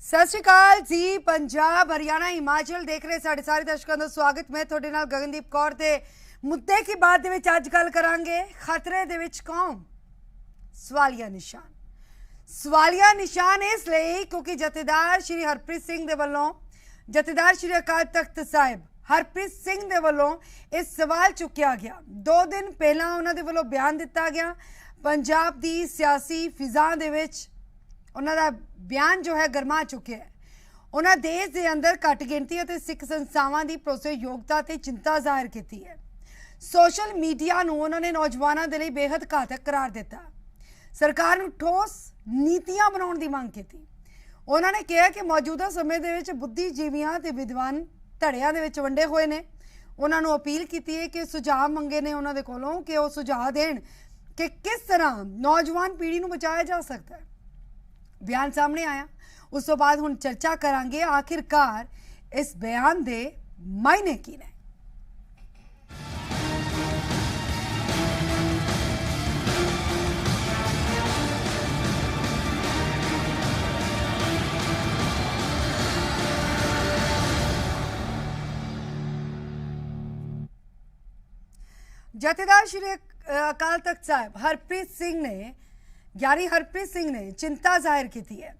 सत श्री अकाल जी। पंजाब हरियाणा हिमाचल देख रहे साढ़े सारे दर्शकों का स्वागत। मैं थोड़े नाल गगनदीप कौर ते मुद्दे की बात दे विच अज गल करांगे। खतरे दे विच कौम? सवालिया निशान। सवालिया निशान इसलिए क्योंकि जथेदार श्री हरप्रीत सिंह दे वल्लों जथेदार श्री अकाल तख्त साहिब हरप्रीत सिंह दे वल्लों इस सवाल चुक्या गया। 2 दिन पहला उन्हां दे वल्लों बयान दिता गया। पंजाब दी सियासी फिजा दे विच उन्हां दा बयान जो है गरमा चुके है। उन्होंने देश के अंदर घट गिनती और सिख संस्थावां की भरोसेयोग्यता ते चिंता जाहिर की है। सोशल मीडिया नूं उन्होंने नौजवानों के लिए बेहद घातक करार दिता। सरकार नूं ठोस नीतियां बनाउण दी मंग की। उन्होंने कहा कि मौजूदा समय दे विच बुद्धिजीवियां ते विद्वान धड़ियां दे विच वंडे हुए ने। उन्होंने अपील की है कि सुझाव मंगे ने उन्होंने कोलों कि वह सुझाव देण कि किस तरह नौजवान पीढ़ी नूं बचाया जा सकता है। बयान सामने आया, उस तो बाद हुण चर्चा करांगे आखिरकार इस बयान दे मायने की ने। जथेदार श्री अकाल तख्त साहिब हरप्रीत सिंह ने चिंता जाहिर की है।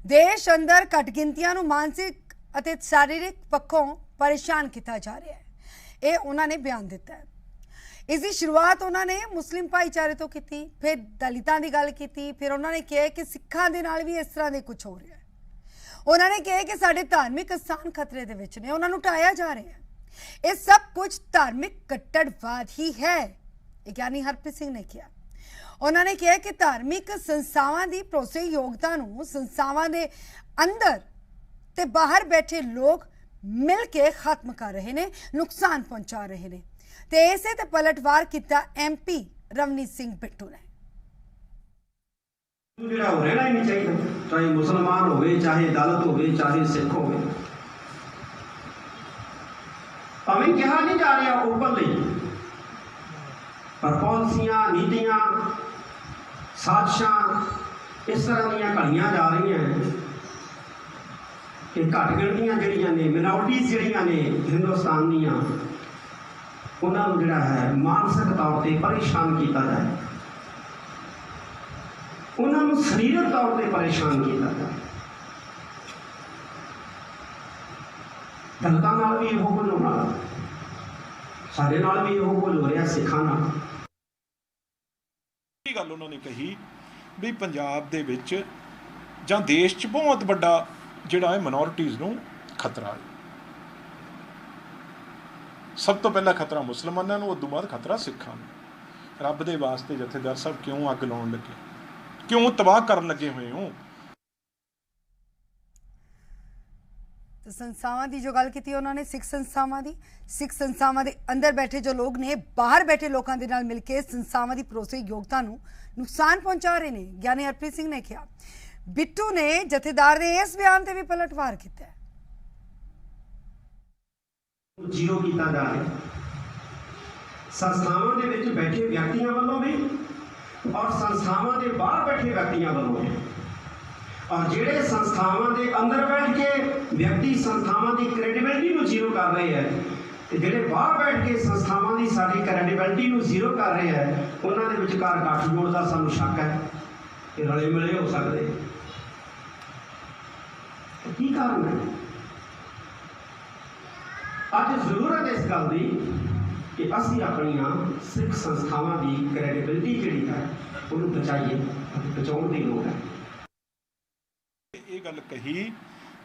देश अंदर घट गिनतियां मानसिक और शारीरिक पक्षों परेशान किया जा रहा है। ये उन्होंने बयान दिता है। इसकी शुरुआत उन्होंने मुस्लिम भाईचारे तो की, फिर दलितों की गल की, फिर उन्होंने कहा कि सिखां दे नाल भी इस तरह के कुछ हो रहा है। उन्होंने कहा कि साडे धार्मिक स्थान खतरे दे विच ने, उन्होंने ढाया जा रहा है। ये सब कुछ धार्मिक कट्टरवाद ही है, ज्ञानी हरप्रीत सिंह ने किया। उन्होंने कहा कि धार्मिक संस्थावां की भरोसेयोग्यता नूं संस्थावां दे अंदर ते बाहर बैठे लोग मिल के खत्म कर रहे ने, नुकसान पहुंचा रहे ने। ते इसे ते पलटवार किया MP रवनीत सिंह बिट्टू ने। जिहड़ा हो रहना ही नहीं चाहिए, चाहे मुसलमान होवे, चाहे दलित होवे, चाहे सिख होवे। भावें कहा नहीं जा रहा ओपनली, पर पॉलिसियां नीतियां साजिशां इस तरह दी घड़ियां जा रही हैं कि घट गिनतियां जिहड़ियां ने, मिनोरिटीज़ जिहड़ियां ने हिंदुस्तान दीयां, उन्हां नूं जिहड़ा है मानसिक तौर पर परेशान किया जाए, उन्हां नूं सरीरक तौर पर परेशान किया जाए। दलितां नाल भी इहो कुछ होना, साडे नाल भी इहो कुछ हो रहा, सिखां नाल। गल उन्होंने कही भी पंजाब दे विच जां देश च बहुत बड़ा जिहड़ा है मिनोरिटीज़ नूं खतरा है। सब तो पहला खतरा मुसलमानों नूं, उस तो बाद खतरा सिखां नूं। रब दे वास्ते जथेदार साहब क्यों अग लाउण लगे, क्यों तबाह करन लगे हुए हो? तो संस्थावां की जो गल की उन्होंने सिख संस्थावां दे अंदर बैठे जो लोग ने बाहर बैठे लोगों के नाल मिलकर संस्थावां की भरोसेयोग्यता नूं नुकसान पहुंचा रहे हैं। ज्ञानी हरप्रीत सिंह ने कहा। बिट्टू ने जथेदार के इस बयान से भी पलटवार किया। जीरो किया जा रहा है संस्थावां दे विच बैठे व्यक्तियों वालों भी और संस्थावां दे बाहर बैठे व्यक्तियों वालों भी। और जेड़े संस्थावां दे अंदर बैठ के व्यक्ति संस्थावां की क्रेडिबिलिटी नूं जीरो कर रहे हैं, ते जेड़े बाहर बैठ के संस्थावां की साडी क्रेडिबिलिटी नूं जीरो कर रहे हैं, उन्हां दे विचकार गठजोड़ दा सानूं शक है कि रले मिले हो सकते। की कारण है? अज जरूरत इस गल की कि असीं अपनियां सिख संस्थावां की क्रेडिबिलिटी जिहड़ी है उहनूं बचाइए, बचाउण दी लोड़ है। ये गल कही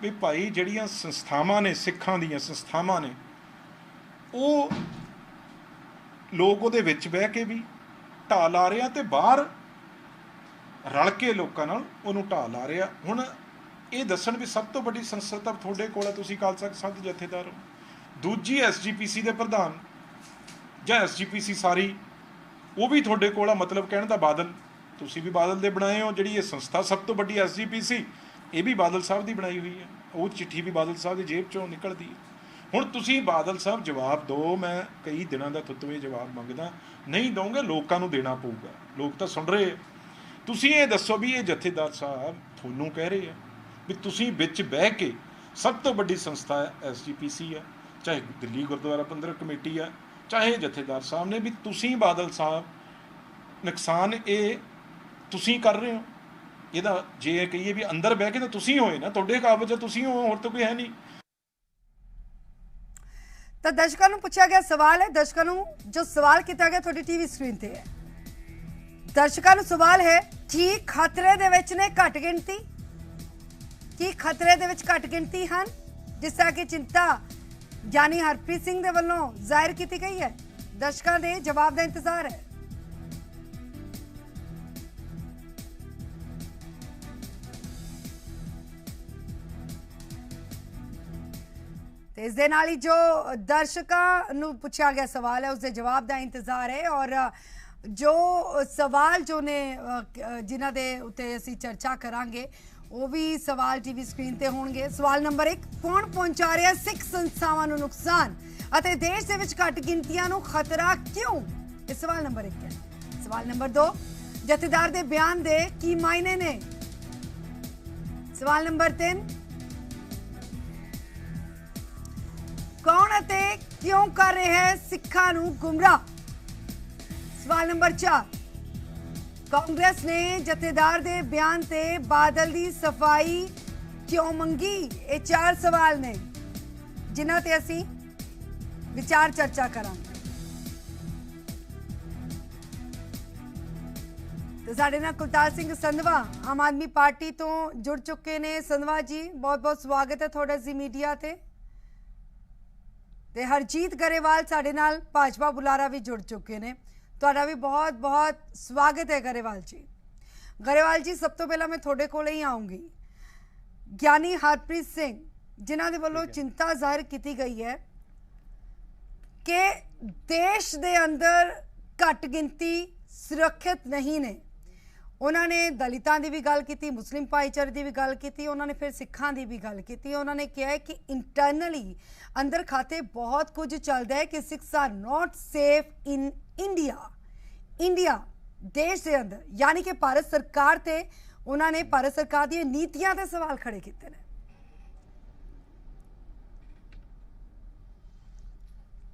भी भाई जिहड़ियां संस्थावां ने, सिखां दीयां संस्थावां ने, वो लोग उहदे विच बह के भी ढा ला रहे हैं ते बाहर रल के लोकां नाल उहनूं ढा ला रहे हैं। हुण ये दस्सण भी सब तो वड्डी संसद तां तुहाडे कोल है, तुसीं खालसा संघ जथेदार हो। दूजी SGPC दे प्रधान जां SGPC सारी वो भी तुहाडे कोल आ, मतलब कहण दा बादल, तुसीं भी बादल दे बनाए हो। जिहड़ी ये संस्था सब तो वड्डी SGPC ये भी बादल साहब की बनाई हुई है, वो चिट्ठी भी बादल साहब की जेब चों निकलती है। हुण तुसीं बादल साहब जवाब दो, मैं कई दिनों का तुत्वे जवाब मंगदा, नहीं दोगे लोगों को देना पऊगा, लोग तो सुन रहे। तुसीं ये दसो भी ये जथेदार साहब थोनों कह रहे हैं ਵੀ ਤੁਸੀਂ ਵਿੱਚ ਬਹਿ ਕੇ, ਸਭ ਤੋਂ ਵੱਡੀ ਸੰਸਥਾ ਹੈ SGPC ਹੈ, ਚਾਹੇ ਦਿੱਲੀ ਗੁਰਦੁਆਰਾ ਪ੍ਰਬੰਧਕ ਕਮੇਟੀ ਹੈ, ਚਾਹੇ ਜਥੇਦਾਰ ਸਾਹਿਬ ਨੇ, ਵੀ ਤੁਸੀਂ ਬਾਦਲ ਸਾਹਿਬ ਨੁਕਸਾਨ ਇਹ ਤੁਸੀਂ ਕਰ ਰਹੇ ਹੋ। ਇਹਦਾ ਜੇ ਕਹੀਏ ਵੀ ਅੰਦਰ ਬਹਿ ਕੇ ਤਾਂ ਤੁਸੀਂ ਹੋਏ ਨਾ, ਤੁਹਾਡੇ ਕਾਬਜ਼ ਤੁਸੀਂ ਹੋ, ਹੋਰ ਤਾਂ ਕੋਈ ਹੈ ਨਹੀਂ। ਤਾਂ ਦਰਸ਼ਕਾਂ ਨੂੰ ਪੁੱਛਿਆ ਗਿਆ ਸਵਾਲ ਹੈ, ਦਰਸ਼ਕਾਂ ਨੂੰ ਜੋ ਸਵਾਲ ਕੀਤਾ ਗਿਆ ਤੁਹਾਡੀ ਟੀਵੀ ਸਕਰੀਨ ਤੇ ਹੈ। ਦਰਸ਼ਕਾਂ ਨੂੰ ਸਵਾਲ ਹੈ ਕਿ ਖਤਰੇ ਦੇ ਵਿੱਚ ਨੇ ਘੱਟ ਗਿਣਤੀ, ਕੀ ਖਤਰੇ ਦੇ ਵਿੱਚ ਘੱਟ ਗਿਣਤੀ ਹਨ, ਜਿਸ ਤਰ੍ਹਾਂ ਕਿ ਚਿੰਤਾ ਗਿਆਨੀ ਹਰਪ੍ਰੀਤ ਸਿੰਘ ਦੇ ਵੱਲੋਂ ਜ਼ਾਹਿਰ ਕੀਤੀ ਗਈ ਹੈ। ਦਰਸ਼ਕਾਂ ਦੇ ਜਵਾਬ ਦਾ ਇੰਤਜ਼ਾਰ ਹੈ। ਤੇ ਇਸ ਦੇ ਨਾਲ ਹੀ ਜੋ ਦਰਸ਼ਕਾਂ ਨੂੰ ਪੁੱਛਿਆ ਗਿਆ ਸਵਾਲ ਹੈ, ਉਸ ਦੇ ਜਵਾਬ ਦਾ ਇੰਤਜ਼ਾਰ ਹੈ। ਔਰ ਜੋ ਸਵਾਲ ਜੋ ਨੇ ਜਿਨ੍ਹਾਂ ਦੇ ਉੱਤੇ ਅਸੀਂ ਚਰਚਾ ਕਰਾਂਗੇ, ਉਹ ਵੀ ਸਵਾਲ ਟੀਵੀ ਸਕਰੀਨ ਤੇ ਹੋਣਗੇ। ਸਵਾਲ ਨੰਬਰ 1, ਕੌਣ ਪਹੁੰਚਾ ਰਿਹਾ ਸਿੱਖ ਸੰਸਥਾਵਾਂ ਨੂੰ ਨੁਕਸਾਨ ਅਤੇ ਦੇਸ਼ ਦੇ ਵਿੱਚ ਘੱਟ ਗਿਣਤੀਆਂ ਨੂੰ ਖਤਰਾ ਕਿਉਂ? ਇਹ ਸਵਾਲ ਨੰਬਰ 1 ਹੈ। ਸਵਾਲ ਨੰਬਰ 2, ਜਥੇਦਾਰ ਦੇ ਬਿਆਨ ਦੇ ਕੀ ਮਾਇਨੇ ਨੇ? ਸਵਾਲ ਨੰਬਰ 3, ਕੌਣ ਅਤੇ ਕਿਉਂ ਕਰ ਰਿਹਾ ਹੈ ਸਿੱਖਾਂ ਨੂੰ ਗੁੰਮਰਾਹ? ਸਵਾਲ ਨੰਬਰ 4, ਕਾਂਗਰਸ ਨੇ ਜਥੇਦਾਰ ਦੇ ਬਿਆਨ ਤੇ ਬਾਦਲ ਦੀ ਸਫਾਈ ਕਿਉਂ ਮੰਗੀ? ਇਹ 4 ਸਵਾਲ ਨੇ ਜਿਨ੍ਹਾਂ ਤੇ ਅਸੀਂ ਵਿਚਾਰ ਚਰਚਾ ਕਰਾਂਗੇ। ਤੇ ਸਾਡੇ ਨਾਲ ਕੁਲਤਾਰ ਸਿੰਘ ਸੰਧਵਾ ਆਮ ਆਦਮੀ ਪਾਰਟੀ ਤੋਂ ਜੁੜ ਚੁੱਕੇ ਨੇ। ਸੰਧਵਾ ਜੀ, ਬਹੁਤ ਬਹੁਤ ਸਵਾਗਤ ਹੈ ਤੁਹਾਡਾ ਜ਼ੀ ਮੀਡੀਆ ਤੇ। ਤੇ ਹਰਜੀਤ ਗਰੇਵਾਲ ਸਾਡੇ ਨਾਲ ਭਾਜਪਾ ਬੁਲਾਰਾ ਵੀ ਜੁੜ ਚੁੱਕੇ ਨੇ, ਤੁਹਾਡਾ ਵੀ ਬਹੁਤ ਬਹੁਤ ਸਵਾਗਤ ਹੈ ਗਰੇਵਾਲ ਜੀ। ਗਰੇਵਾਲ ਜੀ, ਸਭ ਤੋਂ ਪਹਿਲਾਂ ਮੈਂ ਤੁਹਾਡੇ ਕੋਲ ਹੀ ਆਉਂਗੀ। ਗਿਆਨੀ ਹਰਪ੍ਰੀਤ ਸਿੰਘ ਜਿਨ੍ਹਾਂ ਦੇ ਵੱਲੋਂ ਚਿੰਤਾ ਜ਼ਾਹਿਰ ਕੀਤੀ ਗਈ ਹੈ ਕਿ ਦੇਸ਼ ਦੇ ਅੰਦਰ ਘੱਟ ਗਿਣਤੀ ਸੁਰੱਖਿਅਤ ਨਹੀਂ ਨੇ। ਉਹਨਾਂ ਨੇ ਦਲਿਤਾਂ ਦੀ ਵੀ ਗੱਲ ਕੀਤੀ, ਮੁਸਲਿਮ ਭਾਈਚਾਰੇ ਦੀ ਵੀ ਗੱਲ ਕੀਤੀ, ਉਹਨਾਂ ਨੇ ਫਿਰ ਸਿੱਖਾਂ ਦੀ ਵੀ ਗੱਲ ਕੀਤੀ। ਉਹਨਾਂ ਨੇ ਕਿਹਾ ਹੈ ਕਿ ਇੰਟਰਨਲੀ ਅੰਦਰ ਖਾਤੇ ਬਹੁਤ ਕੁਝ ਚੱਲਦਾ ਹੈ ਕਿ Sikhs are not safe in India ਦੇਸ਼ ਦੇ ਅੰਦਰ, ਯਾਨੀ ਕਿ ਭਾਰਤ ਸਰਕਾਰ ਤੇ ਉਹਨਾਂ ਨੇ ਭਾਰਤ ਸਰਕਾਰ ਦੀਆਂ ਨੀਤੀਆਂ ਤੇ ਸਵਾਲ ਖੜੇ ਕੀਤੇ ਨੇ।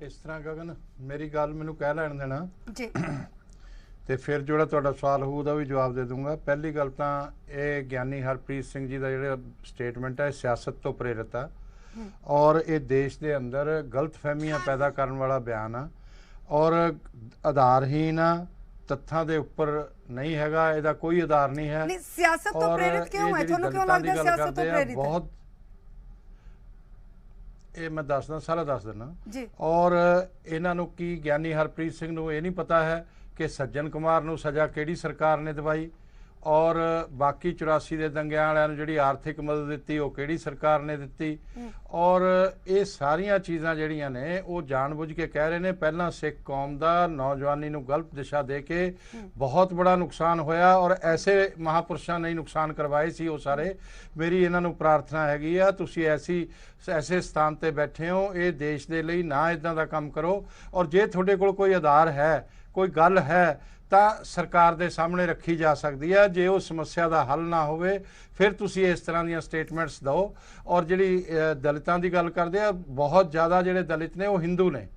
ਇਸ ਤਰ੍ਹਾਂ ਗਗਨ, ਮੇਰੀ ਗੱਲ ਮੈਨੂੰ ਕਹਿ ਲੈਣ ਦੇਣਾ ਜੀ, ਤੇ ਫਿਰ ਜਿਹੜਾ ਤੁਹਾਡਾ ਸਵਾਲ ਹੋਊ ਉਹਦਾ ਵੀ ਜਵਾਬ ਦੇ ਦੂੰਗਾ। ਪਹਿਲੀ ਗੱਲ ਤਾਂ ਇਹ ਗਿਆਨੀ ਹਰਪ੍ਰੀਤ ਸਿੰਘ ਜੀ ਦਾ ਜਿਹੜਾ ਸਟੇਟਮੈਂਟ ਹੈ ਸਿਆਸਤ ਤੋਂ ਪ੍ਰੇਰਿਤ ਆ ਔਰ ਇਹ ਦੇਸ਼ ਦੇ ਅੰਦਰ ਗਲਤਫਹਿਮੀਆਂ ਪੈਦਾ ਕਰਨ ਵਾਲਾ ਬਿਆਨ ਆ ਔਰ ਆਧਾਰਹੀਨ ਆ, ਤੱਥਾਂ ਦੇ ਉੱਪਰ ਨਹੀਂ ਹੈਗਾ, ਇਹਦਾ ਕੋਈ ਆਧਾਰ ਨਹੀਂ ਹੈ। ਨਹੀਂ, ਸਿਆਸਤ ਤੋਂ ਪ੍ਰੇਰਿਤ ਕਿਉਂ ਹੈ? ਤੁਹਾਨੂੰ ਕਿਉਂ ਲੱਗਦਾ ਸਿਆਸਤ ਤੋਂ ਪ੍ਰੇਰਿਤ ਹੈ? ਬਹੁਤ, ਇਹ ਮੈਂ ਦੱਸਦਾ, ਸਾਰਾ ਦੱਸ ਦਿੰਦਾ ਜੀ। ਔਰ ਇਹਨਾਂ ਨੂੰ ਕੀ ਗਿਆਨੀ ਹਰਪ੍ਰੀਤ ਸਿੰਘ ਨੂੰ ਇਹ ਨਹੀਂ ਪਤਾ ਹੈ ਕਿ ਸੱਜਣ ਕੁਮਾਰ ਨੂੰ ਸਜ਼ਾ ਕਿਹੜੀ ਸਰਕਾਰ ਨੇ ਦਿਵਾਈ ਔਰ ਬਾਕੀ 84 ਦੇ ਦੰਗਿਆਂ ਵਾਲਿਆਂ ਨੂੰ ਜਿਹੜੀ ਆਰਥਿਕ ਮਦਦ ਦਿੱਤੀ ਉਹ ਕਿਹੜੀ ਸਰਕਾਰ ਨੇ ਦਿੱਤੀ? ਔਰ ਇਹ ਸਾਰੀਆਂ ਚੀਜ਼ਾਂ ਜਿਹੜੀਆਂ ਨੇ ਉਹ ਜਾਣਬੁੱਝ ਕੇ ਕਹਿ ਰਹੇ ਨੇ। ਪਹਿਲਾਂ ਸਿੱਖ ਕੌਮ ਦਾ ਨੌਜਵਾਨੀ ਨੂੰ ਗਲਤ ਦਿਸ਼ਾ ਦੇ ਕੇ ਬਹੁਤ ਬੜਾ ਨੁਕਸਾਨ ਹੋਇਆ ਔਰ ਐਸੇ ਮਹਾਪੁਰਸ਼ਾਂ ਨੇ ਨੁਕਸਾਨ ਕਰਵਾਏ ਸੀ ਉਹ ਸਾਰੇ। ਮੇਰੀ ਇਹਨਾਂ ਨੂੰ ਪ੍ਰਾਰਥਨਾ ਹੈਗੀ ਆ, ਤੁਸੀਂ ਐਸੇ ਸਥਾਨ ਤੇ ਬੈਠੇ ਹੋ, ਇਹ ਦੇਸ਼ ਦੇ ਲਈ ਨਾ ਇਦਾਂ ਦਾ ਕੰਮ ਕਰੋ। ਔਰ ਜੇ ਤੁਹਾਡੇ ਕੋਲ ਕੋਈ ਆਧਾਰ ਹੈ, ਕੋਈ ਗੱਲ ਹੈ ਤਾਂ ਸਰਕਾਰ ਦੇ ਸਾਹਮਣੇ ਰੱਖੀ ਜਾ ਸਕਦੀ ਹੈ। ਜੇ ਉਹ ਸਮੱਸਿਆ ਦਾ ਹੱਲ ਨਾ ਹੋਵੇ ਫਿਰ ਤੁਸੀਂ ਇਸ ਤਰ੍ਹਾਂ ਦੀਆਂ ਸਟੇਟਮੈਂਟਸ ਦਿਓ। ਔਰ ਜਿਹੜੀ ਦਲਿਤਾਂ ਦੀ ਗੱਲ ਕਰਦੇ ਆ, ਬਹੁਤ ਜ਼ਿਆਦਾ ਜਿਹੜੇ ਦਲਿਤ ਨੇ ਉਹ ਹਿੰਦੂ ਨੇ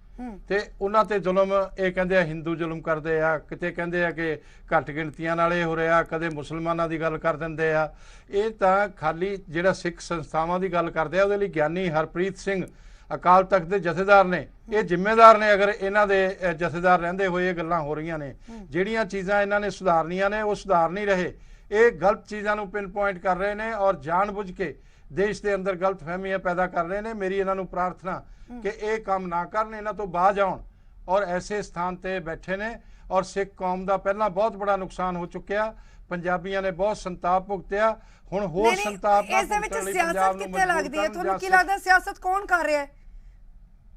ਤੇ ਉਹਨਾਂ ਤੇ ਜ਼ੁਲਮ, ਇਹ ਕਹਿੰਦੇ ਆ ਹਿੰਦੂ ਜ਼ੁਲਮ ਕਰਦੇ ਆ, ਕਿਤੇ ਕਹਿੰਦੇ ਆ ਕਿ ਘੱਟ ਗਿਣਤੀਆਂ ਨਾਲ ਇਹ ਹੋ ਰਿਹਾ, ਕਦੇ ਮੁਸਲਮਾਨਾਂ ਦੀ ਗੱਲ ਕਰ ਦਿੰਦੇ ਆ। ਇਹ ਤਾਂ ਖਾਲੀ ਜਿਹੜਾ ਸਿੱਖ ਸੰਸਥਾਵਾਂ ਦੀ ਗੱਲ ਕਰਦੇ ਆ ਉਹਦੇ ਲਈ ਗਿਆਨੀ ਹਰਪ੍ਰੀਤ ਸਿੰਘ ਅਕਾਲ ਤਖਤ ਦੇ ਜਥੇਦਾਰ ਨੇ, ਇਹ ਜ਼ਿੰਮੇਦਾਰ ਨੇ। ਅਗਰ ਇਹਨਾਂ ਦੇ ਜਥੇਦਾਰ ਰਹਿੰਦੇ ਹੋਏ ਇਹ ਗੱਲਾਂ ਹੋ ਰਹੀਆਂ ਨੇ, ਜਿਹੜੀਆਂ ਚੀਜ਼ਾਂ ਇਹਨਾਂ ਨੇ ਸੁਧਾਰਨੀਆਂ ਨੇ ਉਹ ਸੁਧਾਰ ਨਹੀਂ ਰਹੇ, ਇਹ ਗਲਤ ਚੀਜ਼ਾਂ ਨੂੰ ਪਿਨ ਪੁਆਇੰਟ ਕਰ ਰਹੇ ਨੇ ਔਰ ਜਾਣਬੁੱਝ ਕੇ ਦੇਸ਼ ਦੇ ਅੰਦਰ ਗਲਤ ਫਹਿਮੀਆਂ ਪੈਦਾ ਕਰ ਰਹੇ ਨੇ। ਮੇਰੀ ਇਹਨਾਂ ਨੂੰ ਪ੍ਰਾਰਥਨਾ ਕਿ ਇਹ ਕੰਮ ਨਾ ਕਰਨ, ਇਹਨਾਂ ਤੋਂ ਬਾਜ ਆਉਣ ਔਰ ਐਸੇ ਸਥਾਨ ਤੇ ਬੈਠੇ ਨੇ। ਔਰ ਸਿੱਖ ਕੌਮ ਦਾ ਪਹਿਲਾਂ ਬਹੁਤ ਬੜਾ ਨੁਕਸਾਨ ਹੋ ਚੁੱਕਿਆ, ਪੰਜਾਬੀਆਂ ਨੇ ਬਹੁਤ ਸੰਤਾਪ ਭੁਗਤਿਆ, ਹੁਣ ਹੋਰ ਸੰਤਾਪ ਇਸ ਦੇ ਵਿੱਚ ਸਿਆਸਤ ਕਿੱਥੇ ਲੱਗਦੀ ਹੈ? ਤੁਹਾਨੂੰ ਕੀ ਲੱਗਦਾ ਸਿਆਸਤ ਕੌਣ ਕਰ ਰਿਹਾ ਹੈ?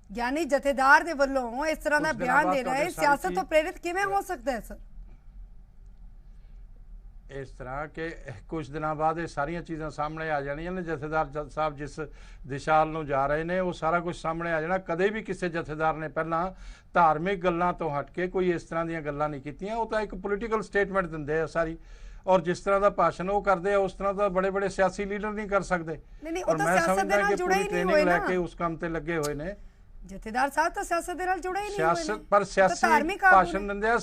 ਯਾਨੀ ਜਥੇਦਾਰ ਦੇ ਵੱਲੋਂ ਇਸ ਤਰ੍ਹਾਂ ਦਾ ਬਿਆਨ ਦੇ ਰਹੇ, ਸਿਆਸਤ ਤੋਂ ਪ੍ਰੇਰਿਤ ਕਿਵੇਂ ਹੋ ਸਕਦਾ ਹੈ ਸਰ? ਇਸ ਤਰ੍ਹਾਂ ਕਿ ਕੁਝ ਦਿਨਾਂ ਬਾਅਦ ਇਹ ਸਾਰੀਆਂ ਚੀਜ਼ਾਂ ਸਾਹਮਣੇ ਆ ਜਾਣੀਆਂ ਨੇ। ਜਥੇਦਾਰ ਸਾਹਿਬ ਜਿਸ ਦਿਸ਼ਾ ਨੂੰ ਜਾ ਰਹੇ ਨੇ ਉਹ ਸਾਰਾ ਕੁਝ ਸਾਹਮਣੇ ਆ ਜਾਣਾ। ਕਦੇ ਵੀ ਕਿਸੇ ਜਥੇਦਾਰ ਨੇ ਪਹਿਲਾਂ ਧਾਰਮਿਕ ਗੱਲਾਂ ਤੋਂ ਹਟ ਕੇ ਕੋਈ ਇਸ ਤਰ੍ਹਾਂ ਦੀਆਂ ਗੱਲਾਂ ਨਹੀਂ ਕੀਤੀਆਂ। ਉਹ ਤਾਂ ਇੱਕ ਪੋਲੀਟੀਕਲ ਸਟੇਟਮੈਂਟ ਦਿੰਦੇ ਆ ਸਾਰੀ। ਔਰ ਜਿਸ ਤਰ੍ਹਾਂ ਦਾ ਭਾਸ਼ਣ ਉਹ ਕਰਦੇ ਆ ਉਸ ਤਰ੍ਹਾਂ ਦਾ ਬੜੇ ਬੜੇ ਸਿਆਸੀ ਲੀਡਰ ਨਹੀਂ ਕਰ ਸਕਦੇ। ਨਹੀਂ, ਉਹ ਔਰ ਤਾਂ ਮੈਂ ਸਿਆਸਤ ਦੇ ਸਮਝਦਾ ਨਾਲ ਕਿ ਜੁੜੇ ਹੀ ਪੂਰੀ ਨਹੀਂ ਟ੍ਰੇਨਿੰਗ ਹੋਏ ਲੈ ਨਾ। ਕੇ ਉਸ ਕੰਮ ਤੇ ਲੱਗੇ ਹੋਏ ਨੇ। ਜਥੇਦਾਰ ਸਾਹਿਬ ਤਾਂ ਸਿਆਸਤ ਦੇ ਨਾਲ ਜੁੜੇ ਹੀ ਨਹੀਂ ਹੋਏ ਸਿਆਸਤ ਨੇ। ਪਰ ਤਾਂ ਸਿਆਸੀ ਧਾਰਮਿਕ ਆਗੂ ਭਾਸ਼ਣ ਨੇ। ਦਿੰਦੇ ਆ,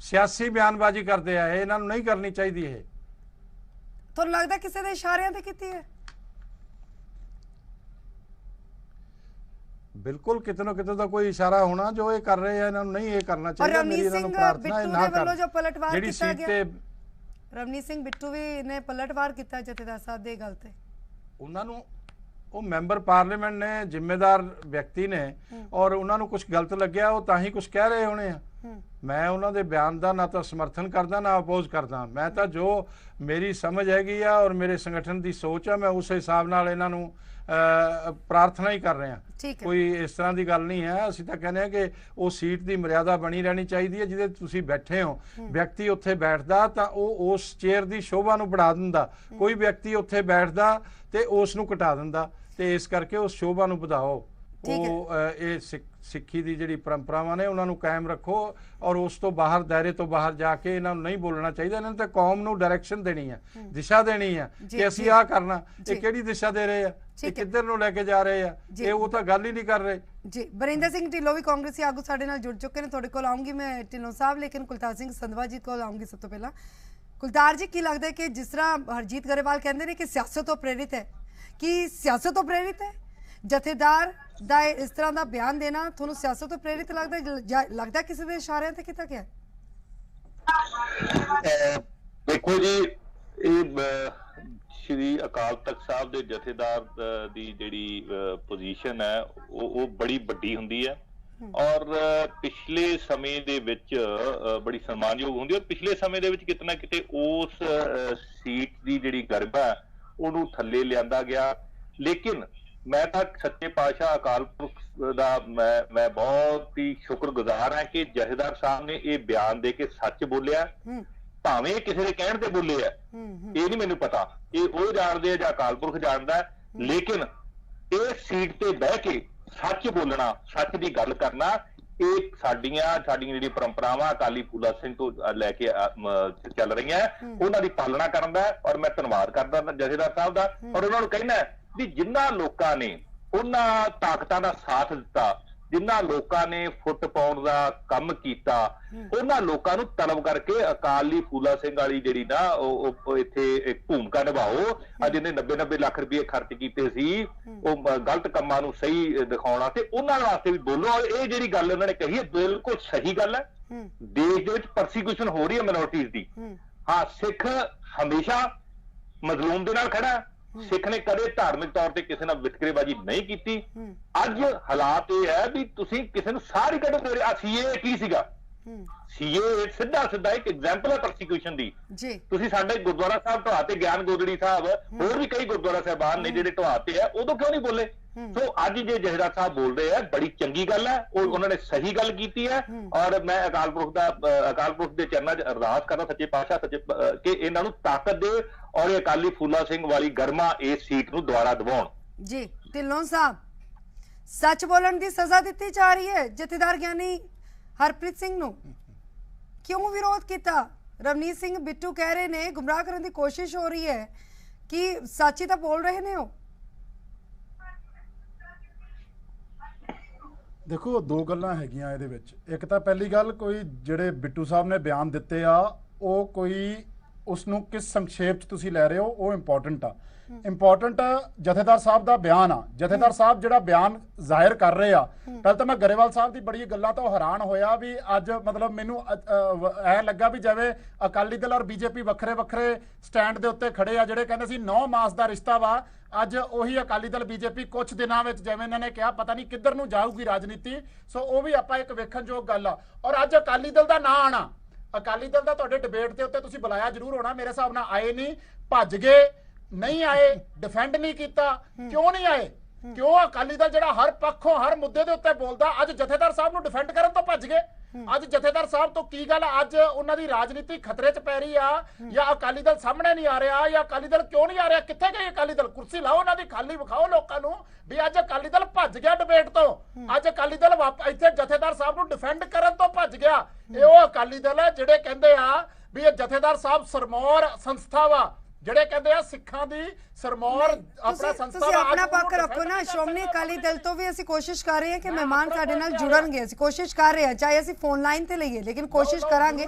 ਸਿਆਸੀ ਬਿਆਨਬਾਜ਼ੀ ਕਰਦੇ ਆ। ਇਹਨਾਂ ਨੂੰ ਨਹੀਂ ਕਰਨੀ ਚਾਹੀਦੀ ਇਹ। ਤੁਹਾਨੂੰ ਲੱਗਦਾ ਕਿਸੇ ਦੇ ਇਸ਼ਾਰਿਆਂ ਤੇ ਕੀਤੀ ਹੈ? ਬਿਲਕੁਲ ਕਿਤੇ ਨਾ ਕਿਤੇ ਦਾ ਕੋਈ ਇਸ਼ਾਰਾ ਹੋਣਾ ਜੋ ਇਹ ਕਰ ਰਹੇ ਆ, ਇਹਨਾਂ ਨੂੰ ਨਹੀਂ ਇਹ ਕਰਨਾ ਔਰ ਚਾਹੀਦਾ। ਮੇਰੀ ਰਵਨੀਤ ਇਹਨਾਂ ਨੂੰ ਸਿੰਘ ਪ੍ਰਾਰਥਨਾ ਹੈ ਬਿੱਟੂ ਨਾ ਦੇ ਵੱਲੋਂ ਜੋ ਕਰ। ਪਲਟਵਾਰ ਜਿਹੜੀ ਕੀਤਾ ਸੀਟ ਗਿਆ, ਤੇ ਰਵਨੀਤ ਸਿੰਘ ਬਿੱਟੂ ਵੀ ਨੇ ਪਲਟਵਾਰ ਕੀਤਾ ਜਥੇਦਾਰ ਸਾਹਿਬ ਦੇ ਗੱਲ ਤੇ। ਉਹਨਾਂ ਨੂੰ, ਉਹ ਮੈਂਬਰ ਪਾਰਲੀਮੈਂਟ ਨੇ, ਜ਼ਿੰਮੇਦਾਰ ਵਿਅਕਤੀ ਨੇ, ਔਰ ਉਹਨਾਂ ਨੂੰ ਕੁਝ ਗਲਤ ਲੱਗਿਆ, ਉਹ ਤਾਂ ਹੀ ਕੁਝ ਕਹਿ ਰਹੇ ਹੋਣੇ ਆ। ਮੈਂ ਉਹਨਾਂ ਦੇ ਬਿਆਨ ਦਾ ਨਾ ਤਾਂ ਸਮਰਥਨ ਕਰਦਾ ਨਾ ਅਪੋਜ਼ ਕਰਦਾ। ਮੈਂ ਤਾਂ ਜੋ ਮੇਰੀ ਸਮਝ ਹੈਗੀ ਆ ਔਰ ਮੇਰੇ ਸੰਗਠਨ ਦੀ ਸੋਚ ਆ, ਮੈਂ ਉਸ ਹਿਸਾਬ ਨਾਲ ਇਹਨਾਂ ਨੂੰ ਪ੍ਰਾਰਥਨਾ ਹੀ ਕਰ ਰਹੇ ਹਾਂ। ਠੀਕ ਹੈ। ਕੋਈ ਇਸ ਤਰ੍ਹਾਂ ਦੀ ਗੱਲ ਨਹੀਂ ਹੈ। ਅਸੀਂ ਤਾਂ ਕਹਿੰਦੇ ਹਾਂ ਕਿ ਉਹ ਸੀਟ ਦੀ ਮਰਿਆਦਾ ਬਣੀ ਰਹਿਣੀ ਚਾਹੀਦੀ ਹੈ ਜਿਹਦੇ ਤੁਸੀਂ ਬੈਠੇ ਹੋ। ਵਿਅਕਤੀ ਉੱਥੇ ਬੈਠਦਾ ਤਾਂ ਉਹ ਉਸ ਚੇਅਰ ਦੀ ਸ਼ੋਭਾ ਨੂੰ बढ़ा ਦਿੰਦਾ। ਕੋਈ ਵਿਅਕਤੀ ਉੱਥੇ ਬੈਠਦਾ ਤੇ ਉਸ ਨੂੰ ਘਟਾ ਦਿੰਦਾ, ਤੇ ਇਸ ਕਰਕੇ ਉਸ ਸ਼ੋਭਾ ਨੂੰ ਵਧਾਓ। ਉਹ ਇਹ ਸਿੱਖੀ ਦੀ ਜਿਹੜੀ ਪਰੰਪਰਾਵਾਂ ਨੇ ਉਹਨਾਂ ਨੂੰ ਕਾਇਮ ਰੱਖੋ, ਔਰ ਉਸ ਤੋਂ ਬਾਹਰ, ਦਾਇਰੇ ਤੋਂ ਬਾਹਰ ਜਾ ਕੇ ਇਹਨਾਂ ਨੂੰ ਨਹੀਂ ਬੋਲਣਾ ਚਾਹੀਦਾ। ਇਹਨਾਂ ਨੇ ਤਾਂ ਕੌਮ ਨੂੰ ਡਾਇਰੈਕਸ਼ਨ ਦੇਣੀ ਹੈ, ਦਿਸ਼ਾ ਦੇਣੀ ਹੈ ਕਿ ਅਸੀਂ ਆਹ ਕਰਨਾ। ਇਹ ਕਿਹੜੀ ਦਿਸ਼ਾ ਦੇ ਰਹੇ ਆ, ਇਹ ਕਿੱਧਰ ਨੂੰ ਲੈ ਕੇ ਜਾ ਰਹੇ ਆ, ਇਹ ਉਹ ਤਾਂ ਗੱਲ ਹੀ ਨਹੀਂ ਕਰ ਰਹੇ। ਜੀ, ਬਰਿੰਦਰ ਸਿੰਘ ਢਿੱਲੋਂ ਵੀ ਕਾਂਗਰਸੀ ਆਗੂ ਸਾਡੇ ਨਾਲ ਜੁੜ ਚੁੱਕੇ ਨੇ। ਤੁਹਾਡੇ ਕੋਲ ਆਉਂਗੀ ਮੈਂ ਢਿੱਲੋਂ ਸਾਹਿਬ, ਲੇਕਿਨ ਕੁਲਤਾਰ ਸਿੰਘ ਸੰਧਵਾ ਜੀ ਕੋਲ ਆਉਂਗੀ ਸਭ ਤੋਂ ਪਹਿਲਾਂ। ਕੁਲਤਾਰ ਜੀ, ਕੀ ਲੱਗਦਾ ਹੈ ਕਿ ਜਿਸ ਤਰ੍ਹਾਂ ਹਰਜੀਤ ਗਰੇਵਾਲ ਕਹਿੰਦੇ ਨੇ ਕਿ ਸਿਆਸਤ ਤੋਂ ਪ੍ਰੇਰਿਤ ਹੈ, ਕੀ ਸਿਆਸਤ ਤੋਂ ਪ੍ਰੇਰਿਤ ਹੈ ਜਥੇਦਾਰ ਦਾ ਇਸ ਤਰ੍ਹਾਂ ਦਾ ਬਿਆਨ ਦੇਣਾ? ਤੁਹਾਨੂੰ ਸਿਆਸਤ ਤੋਂ ਪ੍ਰੇਰਿਤ ਲੱਗਦਾ ਕਿਸੇ ਦੇ ਇਸ਼ਾਰਿਆਂ ਤੇ ਕੀਤਾ ਗਿਆ? ਦੇਖੋ ਜੀ, ਇਹ ਸ਼੍ਰੀ ਅਕਾਲ ਤਖਤ ਸਾਹਿਬ ਦੇ ਜਥੇਦਾਰ ਦੀ ਜਿਹੜੀ ਪੋਜੀਸ਼ਨ ਹੈ ਉਹ ਬੜੀ ਵੱਡੀ ਹੁੰਦੀ ਹੈ, ਔਰ ਪਿਛਲੇ ਸਮੇਂ ਦੇ ਵਿੱਚ ਬੜੀ ਸਨਮਾਨਯੋਗ ਹੁੰਦੀ ਹੈ। ਔਰ ਪਿਛਲੇ ਸਮੇਂ ਦੇ ਵਿੱਚ ਕਿਤੇ ਨਾ ਕਿਤੇ ਉਸ ਸੀਟ ਦੀ ਜਿਹੜੀ ਗਰਿਮਾ ਹੈ ਉਹਨੂੰ ਥੱਲੇ ਲਿਆਂਦਾ ਗਿਆ। ਲੇਕਿਨ ਮੈਂ ਤਾਂ ਸੱਚੇ ਪਾਤਸ਼ਾਹ ਅਕਾਲ ਪੁਰਖ ਦਾ ਮੈਂ ਬਹੁਤ ਹੀ ਸ਼ੁਕਰਗੁਜ਼ਾਰ ਹਾਂ ਕਿ ਜਥੇਦਾਰ ਸਾਹਿਬ ਨੇ ਇਹ ਬਿਆਨ ਦੇ ਕੇ ਸੱਚ ਬੋਲਿਆ। ਭਾਵੇਂ ਕਿਸੇ ਦੇ ਕਹਿਣ ਤੇ ਬੋਲੇ ਆ, ਇਹ ਨਹੀਂ ਮੈਨੂੰ ਪਤਾ, ਇਹ ਉਹ ਜਾਣਦੇ ਆ ਜਾਂ ਅਕਾਲ ਪੁਰਖ ਜਾਣਦਾ ਹੈ। ਲੇਕਿਨ ਇਹ ਸੀਟ ਤੇ ਬਹਿ ਕੇ ਸੱਚ ਬੋਲਣਾ, ਸੱਚ ਦੀ ਗੱਲ ਕਰਨਾ, ਇਹ ਸਾਡੀਆਂ ਜਿਹੜੀ ਪਰੰਪਰਾਵਾਂ ਅਕਾਲੀ ਫੂਲਾ ਸਿੰਘ ਤੋਂ ਲੈ ਕੇ ਚੱਲ ਰਹੀਆਂ, ਉਹਨਾਂ ਦੀ ਪਾਲਣਾ ਕਰਨ ਦਾ। ਔਰ ਮੈਂ ਧੰਨਵਾਦ ਕਰਦਾ ਜਥੇਦਾਰ ਸਾਹਿਬ ਦਾ, ਔਰ ਉਹਨਾਂ ਨੂੰ ਕਹਿਣਾ ਵੀ ਜਿਨ੍ਹਾਂ ਲੋਕਾਂ ਨੇ ਉਹਨਾਂ ਤਾਕਤਾਂ ਦਾ ਸਾਥ ਦਿੱਤਾ, ਜਿਨ੍ਹਾਂ ਲੋਕਾਂ ਨੇ ਫੁੱਟ ਪਾਉਣ ਦਾ ਕੰਮ ਕੀਤਾ, ਉਹਨਾਂ ਲੋਕਾਂ ਨੂੰ ਤਲਬ ਕਰਕੇ ਅਕਾਲੀ ਫੂਲਾ ਸਿੰਘ ਵਾਲੀ ਜਿਹੜੀ ਨਾ ਉਹ ਇੱਥੇ ਇੱਕ ਭੂਮਿਕਾ ਨਿਭਾਓ। ਅੱਜ ਇਹਨੇ 90 ਲੱਖ ਰੁਪਏ ਖਰਚ ਕੀਤੇ ਸੀ ਉਹ ਗਲਤ ਕੰਮਾਂ ਨੂੰ ਸਹੀ ਦਿਖਾਉਣਾ, ਤੇ ਉਹਨਾਂ ਵਾਸਤੇ ਵੀ ਬੋਲੋ। ਇਹ ਜਿਹੜੀ ਗੱਲ ਉਹਨਾਂ ਨੇ ਕਹੀ ਹੈ ਬਿਲਕੁਲ ਸਹੀ ਗੱਲ ਹੈ। ਦੇਸ਼ ਦੇ ਵਿੱਚ ਪਰਸੀਕਿਊਸ਼ਨ ਹੋ ਰਹੀ ਹੈ ਮਿਨੋਰਟੀਜ਼ ਦੀ। ਹਾਂ, ਸਿੱਖ ਹਮੇਸ਼ਾ ਮਜ਼ਲੂਮ ਦੇ ਨਾਲ ਖੜਾ। ਸਿੱਖ ਨੇ ਕਦੇ ਧਾਰਮਿਕ ਤੌਰ ਤੇ ਕਿਸੇ ਨਾਲ ਵਿਤਕਰੇਬਾਜ਼ੀ ਨਹੀਂ ਕੀਤੀ। ਅੱਜ ਹਾਲਾਤ ਇਹ ਹੈ ਵੀ ਤੁਸੀਂ ਕਿਸੇ ਨੂੰ ਸਾਰੀ ਕੱਢੋ। ਸੀਏ ਕੀ ਸੀਗਾ? ਸੀਏ ਸਿੱਧਾ ਇੱਕ ਐਗਜ਼ਾਮਪਲ ਹੈ ਪ੍ਰੋਸੀਕਿਊਸ਼ਨ ਦੀ। ਤੁਸੀਂ ਸਾਡੇ ਗੁਰਦੁਆਰਾ ਸਾਹਿਬ ਢਾਤੇ, ਗਿਆਨ ਗੋਦੜੀ ਸਾਹਿਬ, ਹੋਰ ਵੀ ਕਈ ਗੁਰਦੁਆਰਾ ਸਾਹਿਬਾਨ ਨੇ ਜਿਹੜੇ ਢਾਤੇ ਆ, ਉਦੋਂ ਕਿਉਂ ਨਹੀਂ ਬੋਲੇ? ਸੋ ਅੱਜ ਜੇ ਜਥੇਦਾਰ ਸਾਹਿਬ ਬੋਲ ਰਹੇ ਆ, ਬੜੀ ਚੰਗੀ ਗੱਲ ਹੈ। ਉਹਨਾਂ ਨੇ ਸਹੀ ਗੱਲ ਕੀਤੀ ਹੈ, ਔਰ ਮੈਂ ਅਕਾਲ ਪੁਰਖ ਦੇ ਚਰਨਾਂ 'ਚ ਅਰਦਾਸ ਕਰਦਾ ਸੱਚੇ ਪਾਤਸ਼ਾਹ ਕਿ ਇਹਨਾਂ ਨੂੰ ਤਾਕਤ ਦੇ, ਔਰ ਇਹ ਅਕਾਲੀ ਫੂਲਾ ਸਿੰਘ ਵਾਲੀ ਗਰਮਾ ਇਸ ਸੀਟ ਨੂੰ ਦੁਬਾਰਾ ਦਿਵਾਉਣ। ਜੀ, ਢਿੱਲੋਂ ਸਾਹਿਬ, ਸੱਚ ਬੋਲਣ ਦੀ ਸਜ਼ਾ ਦਿੱਤੀ ਜਾ ਰਹੀ ਹੈ ਜਥੇਦਾਰ ਗਿਆਨੀ ਹਰਪ੍ਰੀਤ ਸਿੰਘ ਨੂੰ, ਕਿਉਂ ਵਿਰੋਧ ਕੀਤਾ? ਰਵਨੀਤ ਸਿੰਘ ਬਿੱਟੂ ਕਹਿ ਰਹੇ ਨੇ ਗੁੰਮਰਾਹ ਕਰਨ ਦੀ ਕੋਸ਼ਿਸ਼ ਹੋ ਰਹੀ ਹੈ, ਕਿ ਸੱਚ ਹੀ ਤਾਂ ਬੋਲ ਰਹੇ ਨੇ ਉਹ। ਦੇਖੋ, ਦੋ ਗੱਲਾਂ ਹੈਗੀਆਂ ਇਹਦੇ ਵਿੱਚ। ਇੱਕ ਤਾਂ ਪਹਿਲੀ ਗੱਲ, ਕੋਈ ਜਿਹੜੇ ਬਿੱਟੂ ਸਾਹਿਬ ਨੇ ਬਿਆਨ ਦਿੱਤੇ ਆ, ਉਹ ਕੋਈ ਉਸ ਨੂੰ ਕਿਸ ਸੰਖੇਪ 'ਚ ਤੁਸੀਂ ਲੈ ਰਹੇ ਹੋ, ਉਹ ਇੰਪੋਰਟੈਂਟ ਆ। ਇੰਪੋਰਟੈਂਟ ਜਥੇਦਾਰ ਸਾਹਿਬ ਦਾ ਬਿਆਨ ਆ। ਜਥੇਦਾਰ ਸਾਹਿਬ ਜਿਹੜਾ ਬਿਆਨ ਜ਼ਾਹਿਰ ਕਰ ਰਹੇ ਆ, ਪਹਿਲਾਂ ਤਾਂ ਮੈਂ ਗਰੇਵਾਲ ਸਾਹਿਬ ਦੀ ਬੜੀ ਗੱਲਾਂ ਤੋਂ ਹੈਰਾਨ ਹੋਇਆ ਵੀ ਅੱਜ ਮਤਲਬ ਮੈਨੂੰ ਐ ਲੱਗਾ ਵੀ ਜਿਵੇਂ ਅਕਾਲੀ ਦਲ ਔਰ ਬੀਜੇਪੀ ਵੱਖਰੇ ਵੱਖਰੇ ਸਟੈਂਡ ਦੇ ਉੱਤੇ ਖੜੇ ਆ। ਜਿਹੜੇ ਕਹਿੰਦੇ ਸੀ 9 ਮਾਸ ਦਾ ਰਿਸ਼ਤਾ ਵਾ, ਅੱਜ ਉਹੀ ਅਕਾਲੀ ਦਲ ਬੀਜੇਪੀ ਕੁਝ ਦਿਨਾਂ ਵਿੱਚ ਜਿਵੇਂ ਇਹਨਾਂ ਨੇ ਕਿਹਾ ਪਤਾ ਨਹੀਂ ਕਿੱਧਰ ਨੂੰ ਜਾਊਗੀ ਰਾਜਨੀਤੀ। ਸੋ ਉਹ ਵੀ ਆਪਾਂ ਇੱਕ ਵੇਖਣਯੋਗ ਗੱਲ ਆ। ਔਰ ਅੱਜ ਅਕਾਲੀ ਦਲ ਦਾ ਨਾਂ ਆਣਾ, ਅਕਾਲੀ ਦਲ ਦਾ ਤੁਹਾਡੇ ਡਿਬੇਟ ਦੇ ਉੱਤੇ ਤੁਸੀਂ ਬੁਲਾਇਆ ਜ਼ਰੂਰ ਹੋਣਾ, ਮੇਰੇ ਹਿਸਾਬ ਨਾਲ ਆਏ ਨਹੀਂ, ਭੱਜ ਗਏ, ਨਹੀਂ ਆਏ, ਡਿਫੈਂਡ ਨਹੀਂ ਕੀਤਾ। ਕਿਉਂ ਨਹੀਂ ਆਏ? ਕਿਉਂ ਅਕਾਲੀ ਦਲ ਜਿਹੜਾ ਹਰ ਪੱਖੋਂ ਹਰ ਮੁੱਦੇ ਦੇ ਉੱਤੇ ਬੋਲਦਾ, ਅੱਜ ਜਥੇਦਾਰ ਸਾਹਿਬ ਨੂੰ ਡਿਫੈਂਡ ਕਰਨ ਤੋਂ ਭੱਜ ਗਏ। ਅੱਜ ਜਥੇਦਾਰ ਸਾਹਿਬ ਤੋਂ ਕੀ ਗੱਲ, ਅੱਜ ਉਹਨਾਂ ਦੀ ਰਾਜਨੀਤੀ ਖਤਰੇ 'ਚ ਪੈ ਰਹੀ ਆ, ਜਾਂ ਅਕਾਲੀ ਦਲ ਸਾਹਮਣੇ ਨਹੀਂ ਆ ਰਿਹਾ, ਜਾਂ ਅਕਾਲੀ ਦਲ ਕਿਉਂ ਨਹੀਂ ਆ ਰਿਹਾ? ਕਿੱਥੇ ਗਏ ਅਕਾਲੀ ਦਲ? ਕੁਰਸੀ ਲਾਓ ਉਹਨਾਂ ਦੀ, ਖਾਲੀ ਵਿਖਾਓ ਲੋਕਾਂ ਨੂੰ ਵੀ ਅੱਜ ਅਕਾਲੀ ਦਲ ਭੱਜ ਗਿਆ ਡਿਬੇਟ ਤੋਂ। ਅੱਜ ਅਕਾਲੀ ਦਲ ਇੱਥੇ ਜਥੇਦਾਰ ਸਾਹਿਬ ਨੂੰ ਡਿਫੈਂਡ ਕਰਨ ਤੋਂ ਭੱਜ ਗਿਆ। ਇਹ ਉਹ ਅਕਾਲੀ ਦਲ ਹੈ ਜਿਹੜੇ ਕਹਿੰਦੇ ਆ ਵੀ ਇਹ ਜਥੇਦਾਰ ਸਾਹਿਬ ਸਰਮੌਰ ਸੰਸਥਾ ਵਾ, ਜਿਹੜੇ ਕਹਿੰਦੇ ਆ ਸਿੱਖਾਂ ਦੀ ਸਰਮੌਰ ਆਪਣਾ ਸੰਸਥਾ ਤੁਸੀਂ ਵਾ। ਆਪਣਾ ਅੱਜ ਪੱਖ ਉਹਨੂੰ ਰੱਖੋ ਨਾ। defend ਸ਼੍ਰੋਮਣੀ ਕਰਨਾ ਅਕਾਲੀ ਦਲ ਤੋਂ ਵੀ ਅਸੀਂ ਕੋਸ਼ਿਸ਼ ਕਰ ਰਹੇ ਹਾਂ ਕਿ ਮੈਂ ਮਹਿਮਾਨ ਆਪਣਾ ਸਾਡੇ ਨਾਲ ਪੱਖ ਜੁੜਨਗੇ, ਅਸੀਂ ਕੋਸ਼ਿਸ਼ ਕਰ ਰਹੇ ਹਾਂ, ਚਾਹੇ ਅਸੀਂ ਫੋਨ ਲਾਈਨ ਤੇ ਲਈਏ, ਲੇਕਿਨ ਕੋਸ਼ਿਸ਼ ਕਰਾਂਗੇ।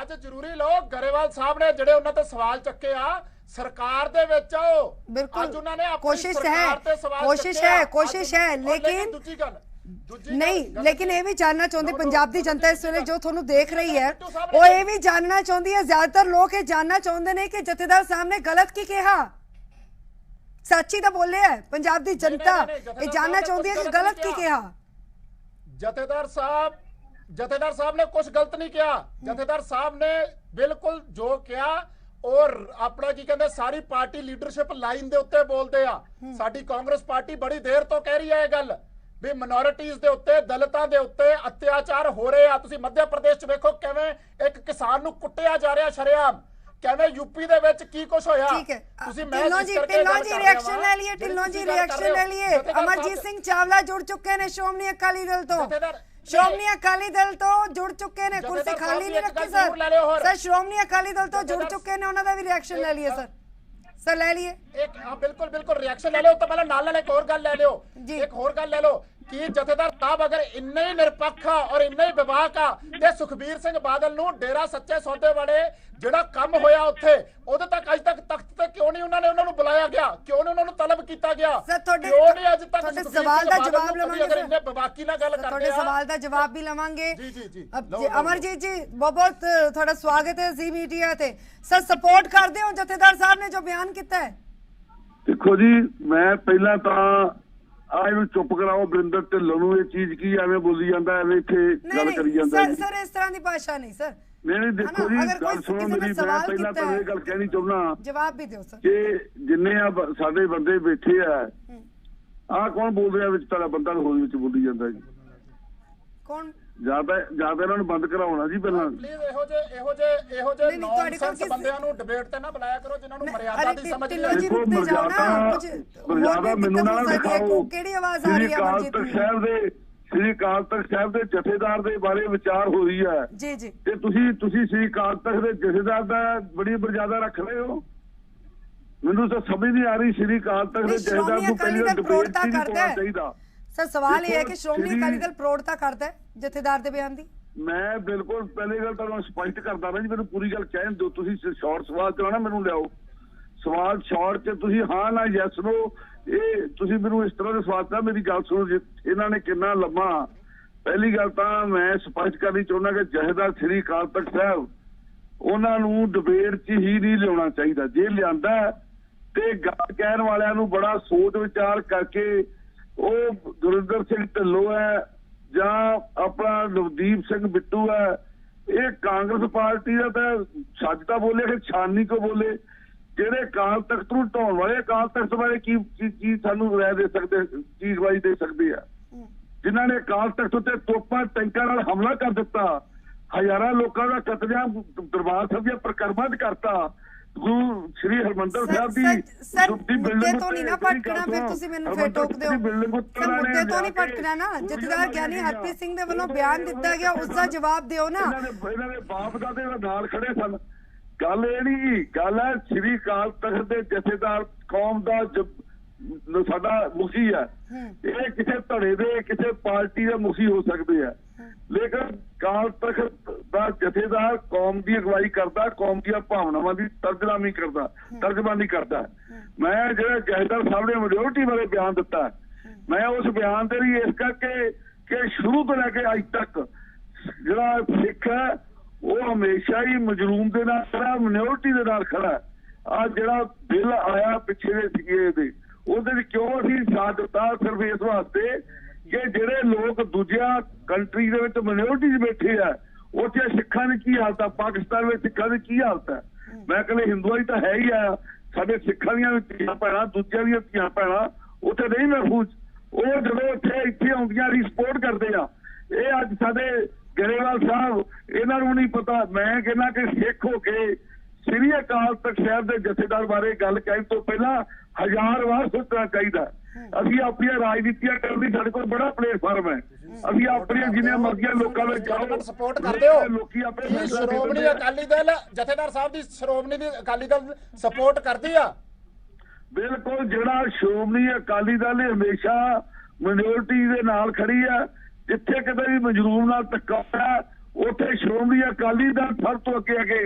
ਅੱਜ ਜ਼ਰੂਰੀ ਲੋ ਗਰੇਵਾਲ ਸਾਹਿਬ ਨੇ ਜਿਹੜੇ ਉਹਨਾਂ ਤੇ ਸਵਾਲ ਚੱਕੇ ਆ ਸਰਕਾਰ ਦੇ ਵਿੱਚ ਆਓ। ਬਿਲਕੁਲ ਅੱਜ ਉਹਨਾਂ ਨੇ ਆਪਣੀ ਕੋਸ਼ਿਸ਼ ਸਰਕਾਰ ਤੇ ਸਵਾਲ ਕੋਸ਼ਿਸ਼ ਚੱਕੇ ਆ। ਹੈ, ਕੋਸ਼ਿਸ਼ ਹੈ, ਔਰ ਲੇਕਿਨ ਦੂਜੀ ਗੱਲ ਨਹੀਂ, ਲੇਕਿਨ ਇਹ ਵੀ ਜਾਨਣਾ ਚਾਹੁੰਦੀ ਪੰਜਾਬ ਦੀ ਜਨਤਾ ਇਸ ਵੇਲੇ ਜੋ ਤੁਹਾਨੂੰ ਦੇਖ ਰਹੀ ਹੈ, ਉਹ ਇਹ ਵੀ ਜਾਨਣਾ ਚਾਹੁੰਦੀ ਹੈ, ਜ਼ਿਆਦਾਤਰ ਲੋਕ ਇਹ ਜਾਨਣਾ ਚਾਹੁੰਦੇ ਨੇ ਕਿ ਜਥੇਦਾਰ ਸਾਹਿਬ ਨੇ ਗਲਤ ਕੀ ਕਿਹਾ, ਸੱਚੀ ਤਾਂ ਬੋਲਿਆ ਹੈ। ਪੰਜਾਬ ਦੀ ਜਨਤਾ ਇਹ ਜਾਨਣਾ ਚਾਹੁੰਦੀ ਹੈ ਕਿ ਗਲਤ ਕੀ ਕਿਹਾ। ਜਥੇਦਾਰ ਸਾਹਿਬ ਨੇ ਕੁਝ ਗਲਤ ਨਹੀਂ ਕਿਹਾ। ਜਥੇਦਾਰ ਸਾਹਿਬ ਨੇ ਬਿਲਕੁਲ ਜੋ ਕਿਹਾ ਔਰ ਆਪਣਾ ਕੀ ਕਹਿੰਦੇ ਸਾਰੀ ਪਾਰਟੀ ਲੀਡਰਸ਼ਿਪ ਲਾਈਨ ਦੇ ਉੱਤੇ ਬੋਲਦੇ ਆ। ਸਾਡੀ ਕਾਂਗਰਸ ਪਾਰਟੀ ਬੜੀ ਦੇਰ ਤੋਂ ਕਹਿ ਰਹੀ ਹੈ ਇਹ ਗੱਲ ਵੀ ਮਿਨੋਰਿਟੀਜ਼ ਦੇ ਉੱਤੇ, ਦਲਿਤਾਂ ਦੇ ਉੱਤੇ ਅਤਿਆਚਾਰ ਹੋ ਰਹੇ ਆ। ਤੁਸੀਂ ਮੱਧ ਪ੍ਰਦੇਸ਼ 'ਚ ਵੇਖੋ ਕਿਵੇਂ ਇੱਕ ਕਿਸਾਨ ਨੂੰ ਕੁੱਟਿਆ ਜਾ ਰਿਹਾ ਸ਼ਰੇਆਮ, ਕਿਵੇਂ ਯੂਪੀ ਦੇ ਵਿੱਚ ਕੀ ਕੁਝ ਹੋਇਆ। ਠੀਕ ਹੈ, ਢਿੱਲੋਂ ਜੀ ਰਿਐਕਸ਼ਨ ਲੈ ਲਈਏ, ਢਿੱਲੋਂ ਜੀ ਰਿਐਕਸ਼ਨ ਲੈ ਲਈਏ। ਅਮਰਜੀਤ ਸਿੰਘ ਚਾਵਲਾ ਜੁੜ ਚੁੱਕੇ ਨੇ ਸ਼੍ਰੋਮਣੀ ਅਕਾਲੀ ਦਲ ਤੋਂ, ਸ਼੍ਰੋਮਣੀ ਅਕਾਲੀ ਦਲ ਤੋਂ ਜੁੜ ਚੁੱਕੇ ਨੇ, ਕੁਰਸੀ ਖਾਲੀ ਨਹੀਂ ਰੱਖੀ ਸਰ, ਸ਼੍ਰੋਮਣੀ ਅਕਾਲੀ ਦਲ ਤੋਂ ਜੁੜ ਚੁੱਕੇ ਨੇ, ਉਹਨਾਂ ਦਾ ਵੀ ਰਿਐਕਸ਼ਨ ਲੈ ਲਈਏ ਸਰ ਲੈ ਲਈਏ। ਇੱਕ ਬਿਲਕੁਲ ਰਿਐਕਸ਼ਨ ਲੈ ਲਿਓ। ਤਾਂ ਪਹਿਲਾਂ ਨਾਲ ਇੱਕ ਹੋਰ ਗੱਲ ਲੈ ਲਿਓ, ਇੱਕ ਹੋਰ ਗੱਲ ਲੈ ਲਓ ਕਿ ਜਥੇਦਾਰ ਸਾਹਿਬ ਅਗਰ ਇੰਨੇ ਹੀ ਨਿਰਪੱਖ ਆ ਔਰ ਇੰਨੇ ਹੀ ਵਿਵਾਕ ਆ ਤੇ ਸੁਖਬੀਰ ਸਿੰਘ ਬਾਦਲ ਨੂੰ ਡੇਰਾ ਸੱਚੇ ਸੌਦੇ ਵਾਲੇ ਜਿਹੜਾ ਕੰਮ ਹੋਇਆ ਉੱਥੇ, ਉਹਦੇ ਤੱਕ ਅੱਜ ਤੱਕ ਤਖਤ ਤੇ ਕਿਉਂ ਨਹੀਂ ਉਹਨਾਂ ਨੂੰ ਬੁਲਾਇਆ ਗਿਆ, ਕਿਉਂ ਨਹੀਂ ਉਹਨਾਂ ਨੂੰ ਤਲਬ ਕੀਤਾ ਗਿਆ, ਕਿਉਂ ਨਹੀਂ ਅੱਜ ਤੱਕ ਤੁਹਾਡੇ ਸਵਾਲ ਦਾ ਜਵਾਬ ਲਵਾਂਗੇ ਅਗਰ ਇੰਨੇ ਵਿਵਾਕੀ ਨਾਲ ਗੱਲ ਕਰਦੇ ਆ, ਤੁਹਾਡੇ ਸਵਾਲ ਦਾ ਜਵਾਬ ਵੀ ਲਵਾਂਗੇ। ਜੀ ਅਮਰਜੀਤ ਜੀ ਬਹੁਤ ਤੁਹਾਡਾ ਸਵਾਗਤ ਹੈ ਜ਼ੀ ਮੀਡੀਆ ਤੇ। ਸਰ ਸਪੋਰਟ ਕਰਦੇ ਹੋ ਜਥੇਦਾਰ ਸਾਹਿਬ ਨੇ ਜੋ ਬਿਆਨ ਕੀਤਾ ਹੈ? ਦੇਖੋ ਜੀ, ਮੈਂ ਪਹਿਲਾਂ ਤਾਂ ਇਹਨੂੰ ਚੁੱਪ ਕਰਾਓ ਬਰਿੰਦਰ ਢਿੱਲੋਂ ਨੂੰ। ਇਹ ਚੀਜ਼ ਕੀ ਐਵੇਂ ਬੋਲੀ ਜਾਂਦਾ, ਐਵੇਂ ਇੱਥੇ ਗੱਲ ਕਰੀ ਜਾਂਦਾ। ਸਰ ਇਸ ਤਰ੍ਹਾਂ ਦੀ ਭਾਸ਼ਾ ਨਹੀਂ ਸਰ। ਨਹੀਂ ਦੇਖੋ ਜੀ, ਗੱਲ ਸੁਣੋ ਮੇਰੀ। ਮੈਂ ਪਹਿਲਾਂ ਤਾਂ ਇਹ ਗੱਲ ਕਹਿਣੀ ਚਾਹੁੰਦਾ, ਜਵਾਬ ਵੀ ਦਿਓ ਸਰ, ਕਿ ਜਿੰਨੇ ਆ ਸਾਡੇ ਬੰਦੇ ਬੈਠੇ ਆ ਕੌਣ ਬੋਲ ਰਿਹਾ ਵਿੱਚ? ਤੁਹਾਡਾ ਬੰਦਾ ਹੋਰ ਵਿੱਚ ਬੋਲੀ ਜਾਂਦਾ ਜੀ। ਕੌਣ? ਜਿਆਦਾ ਇਹਨਾਂ ਨੂੰ ਬੰਦ ਕਰਾਉਣਾ ਜੀ ਪਹਿਲਾਂ। ਪਲੀਜ਼ ਇਹੋ ਜਿਹੇ ਨੌਨਸੈਂਸ ਬੰਦਿਆਂ ਨੂੰ ਡਿਬੇਟ ਤੇ ਨਾ ਬੁਲਾਇਆ ਕਰੋ ਜਿਨ੍ਹਾਂ ਨੂੰ ਮਰਿਆਦਾ ਦੀ ਸਮਝ ਨਹੀਂ ਆਉਂਦੀ। ਦੇਖੋ ਮਰਿਆਦਾ ਮੈਨੂੰ ਨਾ ਦਿਖਾਓ। ਕਿਹੜੀ ਆਵਾਜ਼ ਆ ਰਹੀ ਹੈ ਅਮਰਜੀਤ ਜੀ? ਸ੍ਰੀ ਅਕਾਲ ਤਖਤ ਸਾਹਿਬ ਦੇ ਜਥੇਦਾਰ ਦੇ ਬਾਰੇ ਵਿਚਾਰ ਹੋ ਰਹੀ ਹੈ ਜੀ ਤੇ ਤੁਸੀਂ ਸ੍ਰੀ ਅਕਾਲ ਤਖਤ ਦੇ ਜਥੇਦਾਰ ਦਾ ਬੜੀ ਮਰਿਆਦਾ ਰੱਖ ਰਹੇ ਹੋ। ਮੈਨੂੰ ਤਾਂ ਸਮਝ ਨਹੀਂ ਆ ਰਹੀ। ਸ੍ਰੀ ਅਕਾਲ ਤਖਤ ਦੇ ਜਥੇਦਾਰ ਨੂੰ ਪਹਿਲਾਂ ਡਿਬੇਟ ਨਹੀਂ ਹੋਣਾ ਚਾਹੀਦਾ। ਸਰ ਸਵਾਲ ਇਹ ਹੈ ਕਿ ਸ਼੍ਰੋਮਣੀ ਅਕਾਲੀ ਦਲ ਪ੍ਰੋੜਤਾ ਕਰਦਾ ਹੈ ਜਥੇਦਾਰ ਦੇ ਬਿਆਨ ਦੀ। ਮੈਂ ਬਿਲਕੁਲ ਪਹਿਲੀ ਗੱਲ ਤੁਹਾਨੂੰ ਸਪਸ਼ਟ ਕਰਦਾ ਨਾ ਜੀ, ਮੈਨੂੰ ਪੂਰੀ ਗੱਲ ਕਹਿਣ ਦਿਓ। ਤੁਸੀਂ ਸ਼ਾਰਟ ਸਵਾਲ ਚਲਾਉਣਾ, ਮੈਨੂੰ ਲਿਆਓ ਸਵਾਲ ਸ਼ਾਰਟ 'ਚ। ਤੁਸੀਂ ਹਾਂ ਨਾ ਯੈਸ ਨੋ, ਇਹ ਤੁਸੀਂ ਮੈਨੂੰ ਇਸ ਤਰ੍ਹਾਂ ਦੇ ਸਵਾਲ ਤਾਂ ਮੇਰੀ ਗੱਲ ਸੁਣੋ। ਇਹਨਾਂ ਨੇ ਕਿੰਨਾ ਲੰਮਾ, ਪਹਿਲੀ ਗੱਲ ਤਾਂ ਮੈਂ ਸਪਸ਼ਟ ਕਰਨੀ ਚਾਹੁੰਦਾ ਕਿ ਜਥੇਦਾਰ ਸ੍ਰੀ ਅਕਾਲ ਤਖਤ ਸਾਹਿਬ ਉਹਨਾਂ ਨੂੰ ਡਿਬੇਟ 'ਚ ਹੀ ਨਹੀਂ ਲਿਆਉਣਾ ਚਾਹੀਦਾ। ਜੇ ਲਿਆਂਦਾ ਤੇ ਗੱਲ ਕਹਿਣ ਵਾਲਿਆਂ ਨੂੰ ਬੜਾ ਸੋਚ ਵਿਚਾਰ ਕਰਕੇ, ਉਹ ਗੁਰਿੰਦਰ ਸਿੰਘ ਢਿੱਲੋਂ ਹੈ ਜਾਂ ਆਪਣਾ ਨਵਦੀਪ ਸਿੰਘ ਬਿੱਟੂ ਹੈ, ਇਹ ਕਾਂਗਰਸ ਪਾਰਟੀ ਦਾ ਤਾਂ ਸੱਚ ਤਾਂ ਬੋਲੇ ਕਿ ਛਾਨੀ ਕੋ ਬੋਲੇ। ਜਿਹੜੇ ਅਕਾਲ ਤਖਤ ਨੂੰ ਢਾਉਣ ਵਾਲੇ, ਅਕਾਲ ਤਖਤ ਬਾਰੇ ਕੀ ਸਾਨੂੰ ਰਾਏ ਦੇ ਸਕਦੇ, ਚੀਜ਼ ਵਾਈ ਦੇ ਸਕਦੇ ਆ, ਜਿਨ੍ਹਾਂ ਨੇ ਅਕਾਲ ਤਖਤ ਉੱਤੇ ਤੋਪਾਂ ਟੈਂਕਾਂ ਨਾਲ ਹਮਲਾ ਕਰ ਦਿੱਤਾ, ਹਜ਼ਾਰਾਂ ਲੋਕਾਂ ਦਾ ਕਤਲੇਆਮ ਦਰਬਾਰ ਸਾਹਿਬ ਦੀਆਂ ਪਰਿਕਰਮਾ ਕਰਤਾ, ਗੁਰੂ ਸ਼੍ਰੀ ਹਰਮੰਦਰ ਸਾਹਿਬ ਦੀ ਮੁੱਦੇ ਤੋਂ ਨਹੀਂ ਨਾ ਭਟਕਣਾ। ਫਿਰ ਤੁਸੀਂ ਮੈਨੂੰ ਫੇਰ ਟੋਕਦੇ ਹੋ। ਮੁੱਦੇ ਤੋਂ ਨਹੀਂ ਭਟਕਣਾ ਨਾ। ਜਥੇਦਾਰ ਗਿਆਨੀ ਹਰਪ੍ਰੀਤ ਸਿੰਘ ਦੇ ਵੱਲੋਂ ਬਿਆਨ ਦਿੱਤਾ ਗਿਆ, ਉਸ ਦਾ ਜਵਾਬ ਦਿਓ ਨਾ। ਇਹਨਾਂ ਦੇ ਬਾਪ ਦਾਦੇ ਨਾਲ ਖੜੇ ਸਨ। ਗੱਲ ਇਹ ਨਹੀਂ, ਗੱਲ ਹੈ ਸ਼੍ਰੀ ਅਕਾਲ ਤਖਤ ਦੇ ਜਥੇਦਾਰ ਕੌਮ ਦਾ ਸਾਡਾ ਮੁਖੀ ਹੈ। ਇਹ ਕਿਸੇ ਧੜੇ ਦੇ, ਕਿਸੇ ਪਾਰਟੀ ਦਾ ਮੁਖੀ ਹੋ ਸਕਦੇ ਆ, ਲੇਕਿਨ ਅਕਾਲ ਤਖਤ ਦਾ ਜਥੇਦਾਰ ਕੌਮ ਦੀ ਅਗਵਾਈ ਕਰਦਾ, ਕੌਮ ਦੀਆਂ ਭਾਵਨਾਵਾਂ ਦੀ ਤਰਜਮਾਨੀ ਕਰਦਾ। ਮੈਂ ਜਿਹੜਾ ਜਥੇਦਾਰ ਸਾਹਿਬ ਨੇ ਮੈਜੋਰਟੀ ਬਾਰੇ ਬਿਆਨ ਦਿੱਤਾ, ਮੈਂ ਉਸ ਬਿਆਨ ਦੇ ਲਈ ਇਸ ਕਰਕੇ ਕਿ ਸ਼ੁਰੂ ਤੋਂ ਲੈ ਕੇ ਅੱਜ ਤੱਕ ਜਿਹੜਾ ਸਿੱਖ ਹੈ ਉਹ ਹਮੇਸ਼ਾ ਹੀ ਮਜਲੂਮ ਦੇ ਨਾਲ ਖੜਾ, ਮਿਨੋਰਿਟੀ ਦੇ ਨਾਲ ਖੜਾ। ਆ ਜਿਹੜਾ ਬਿੱਲ ਆਇਆ ਪਿੱਛੇ ਦੇ ਸੀਗੇ ਇਹਦੇ, ਉਹਦੇ ਵਿੱਚ ਕਿਉਂ ਅਸੀਂ ਸਾਥ ਦਿੱਤਾ? ਸਿਰਫ ਇਸ ਵਾਸਤੇ ਕਿ ਜਿਹੜੇ ਲੋਕ ਦੂਜਿਆਂ ਕੰਟਰੀ ਦੇ ਵਿੱਚ ਮਿਨੋਰਿਟੀ ਬੈਠੇ ਆ, ਉੱਥੇ ਸਿੱਖਾਂ ਦੀ ਕੀ ਹਾਲਤ ਆ, ਪਾਕਿਸਤਾਨ ਵਿੱਚ ਸਿੱਖਾਂ ਦੀ ਕੀ ਹਾਲਤ ਹੈ। ਮੈਂ ਕਹਿੰਦਾ ਹਿੰਦੂਆਂ ਦੀ ਤਾਂ ਹੈ ਹੀ ਆ, ਸਾਡੇ ਸਿੱਖਾਂ ਦੀਆਂ ਵੀ ਧੀਆਂ ਭੈਣਾਂ, ਦੂਜਿਆਂ ਦੀਆਂ ਧੀਆਂ ਭੈਣਾਂ ਉੱਥੇ ਨਹੀਂ ਮਹਿਫੂਜ਼। ਉਹ ਜਦੋਂ ਇੱਥੇ ਆਉਂਦੀਆਂ ਦੀ ਸਪੋਰਟ ਕਰਦੇ ਆ। ਇਹ ਅੱਜ ਸਾਡੇ ਗਰੇਵਾਲ ਸਾਹਿਬ, ਇਹਨਾਂ ਨੂੰ ਨਹੀਂ ਪਤਾ। ਮੈਂ ਕਹਿੰਦਾ ਕਿ ਸਿੱਖ ਹੋ ਕੇ ਸ੍ਰੀ ਅਕਾਲ ਤਖਤ ਸਾਹਿਬ ਦੇ ਜਥੇਦਾਰ ਬਾਰੇ ਗੱਲ ਕਹਿਣ ਤੋਂ ਪਹਿਲਾਂ 1000 ਵਾਰ ਸੋਚਣਾ ਚਾਹੀਦਾ। ਅਸੀਂ ਆਪਣੀਆਂ ਰਾਜਨੀਤੀਆਂ ਕਰਨ ਦੀ ਸਾਡੇ ਕੋਲ ਬੜਾ ਪਲੇਟਫਾਰਮ ਹੈ। ਅਸੀਂ ਆਪਣੀਆਂ ਜਿੰਨੀਆਂ ਮਰਜ਼ੀਆਂ ਲੋਕਾਂ ਵਿੱਚ ਜਾਓ, ਸਪੋਰਟ ਕਰਦੇ ਹੋ ਲੋਕੀ ਆਪਣੇ ਕੀ ਸ਼੍ਰੋਮਣੀ ਅਕਾਲੀ ਦਲ ਜਥੇਦਾਰ ਸਾਹਿਬ ਦੀ ਸ਼੍ਰੋਮਣੀ ਦੀ ਅਕਾਲੀ ਦਲ ਸਪੋਰਟ ਕਰਦੀ ਆ? ਬਿਲਕੁਲ, ਜਿਹੜਾ ਸ਼੍ਰੋਮਣੀ ਅਕਾਲੀ ਦਲ ਨੇ ਹਮੇਸ਼ਾ ਮਿਨੋਰਟੀ ਦੇ ਨਾਲ ਖੜੀ ਹੈ। ਜਿੱਥੇ ਕਿਤੇ ਵੀ ਮਜਲੂਮ ਨਾਲ ਧੱਕਾ ਹੋਇਆ ਉੱਥੇ ਸ਼੍ਰੋਮਣੀ ਅਕਾਲੀ ਦਲ ਸਭ ਤੋਂ ਅੱਗੇ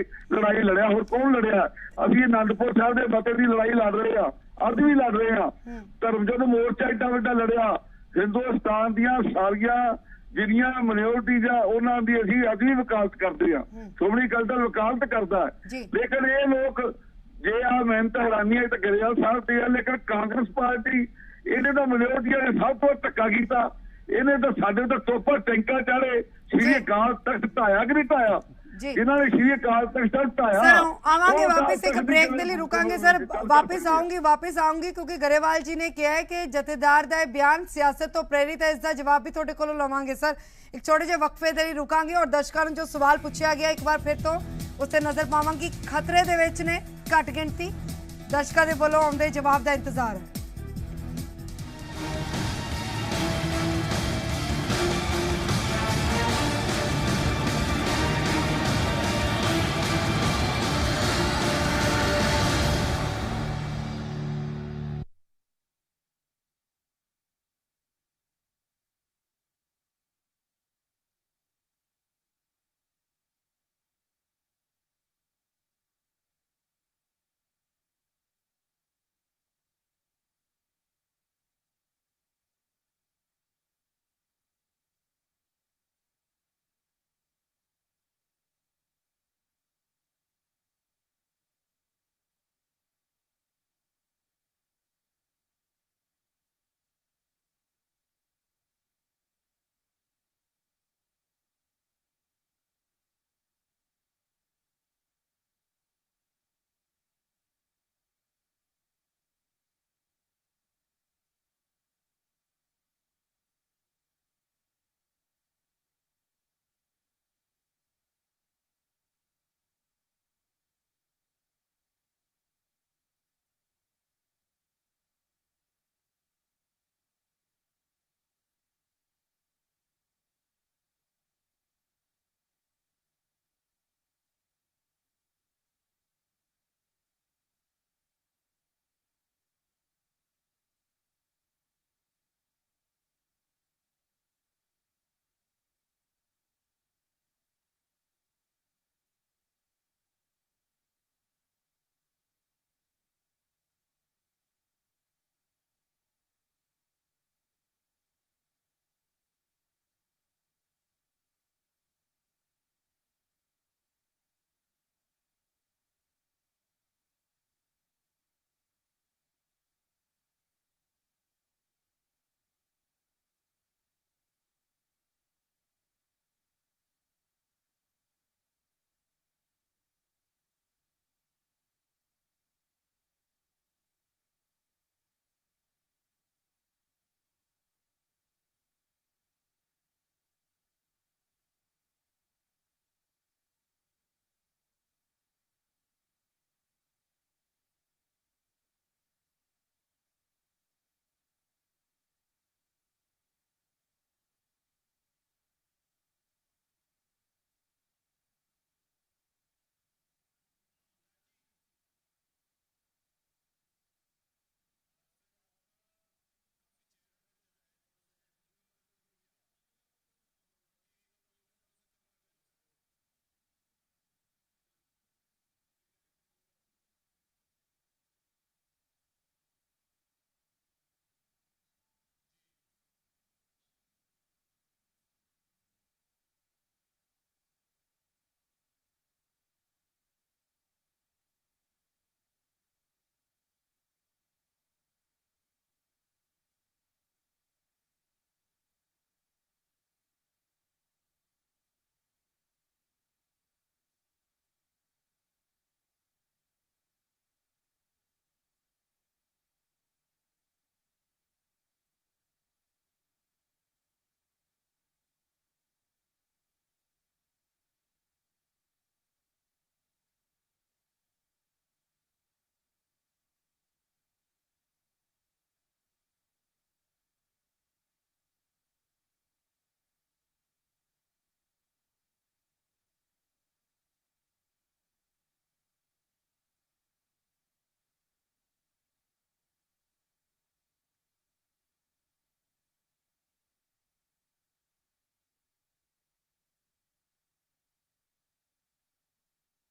ਲੜਾਈ ਲੜਿਆ। ਹੋਰ ਕੌਣ ਲੜਿਆ? ਅਸੀਂ ਅਨੰਦਪੁਰ ਸਾਹਿਬ ਦੇ ਮਤੇ ਦੀ ਲੜਾਈ ਲੜ ਰਹੇ ਹਾਂ, ਅੱਜ ਵੀ ਲੜ ਰਹੇ ਹਾਂ। ਧਰਮਜੋਤ ਮੋਰਚਾ ਏਡਾ ਵੱਡਾ ਲੜਿਆ। ਹਿੰਦੁਸਤਾਨ ਦੀਆਂ ਸਾਰੀਆਂ ਜਿਹੜੀਆਂ ਮਿਨੋਰਟੀ ਜਾਂ ਉਹਨਾਂ ਦੀ ਅਸੀਂ ਅੱਜ ਵੀ ਵਕਾਲਤ ਕਰਦੇ ਹਾਂ। ਸ਼੍ਰੋਮਣੀ ਅਕਾਲੀ ਦਲ ਵਕਾਲਤ ਕਰਦਾ ਹੈ। ਲੇਕਿਨ ਇਹ ਲੋਕ ਜੇ ਆ ਮਿਹਨਤ ਹੈਰਾਨੀ ਹੈ ਤਾਂ ਗਰੇਵਾਲ ਸਾਹਿਬ ਤੇ ਹੈ, ਲੇਕਿਨ ਕਾਂਗਰਸ ਪਾਰਟੀ ਇਹਨੇ ਤਾਂ ਮਿਨੋਰਟੀਆਂ ਨੇ ਸਭ ਤੋਂ ਧੱਕਾ ਕੀਤਾ। ਇਹਨੇ ਤਾਂ ਸਾਡੇ ਤਾਂ ਤੋਪਾ ਟੈਂਕਾ ਚਾੜੇ। ਸ਼੍ਰੀ ਅਕਾਲ ਤਖਤ ਢਾਇਆ ਕਿ ਨਹੀਂ ਢਾਇਆ? ਇਹਨਾਂ ਨੇ ਸ਼੍ਰੀ ਅਕਾਲ ਤਖਤ ਢਾਇਆ। सर आवांगे वापस एक ब्रेक के लिए रुकांगे सर, वापस आऊंगी क्योंकि गरेवाल जी ने किया है कि जथेदार दा बयान सियासत तो प्रेरित है। इसका जवाब भी थोड़े को लवांगे सर। एक छोटे जे वक्फे दे लिए रुकांगे और दर्शकों जो सवाल पूछा गया एक बार फिर तो उससे नजर पावांगी। खतरे दे विच ने घट गिनती, दर्शकों के वालों आउंदे जवाब का इंतजार है।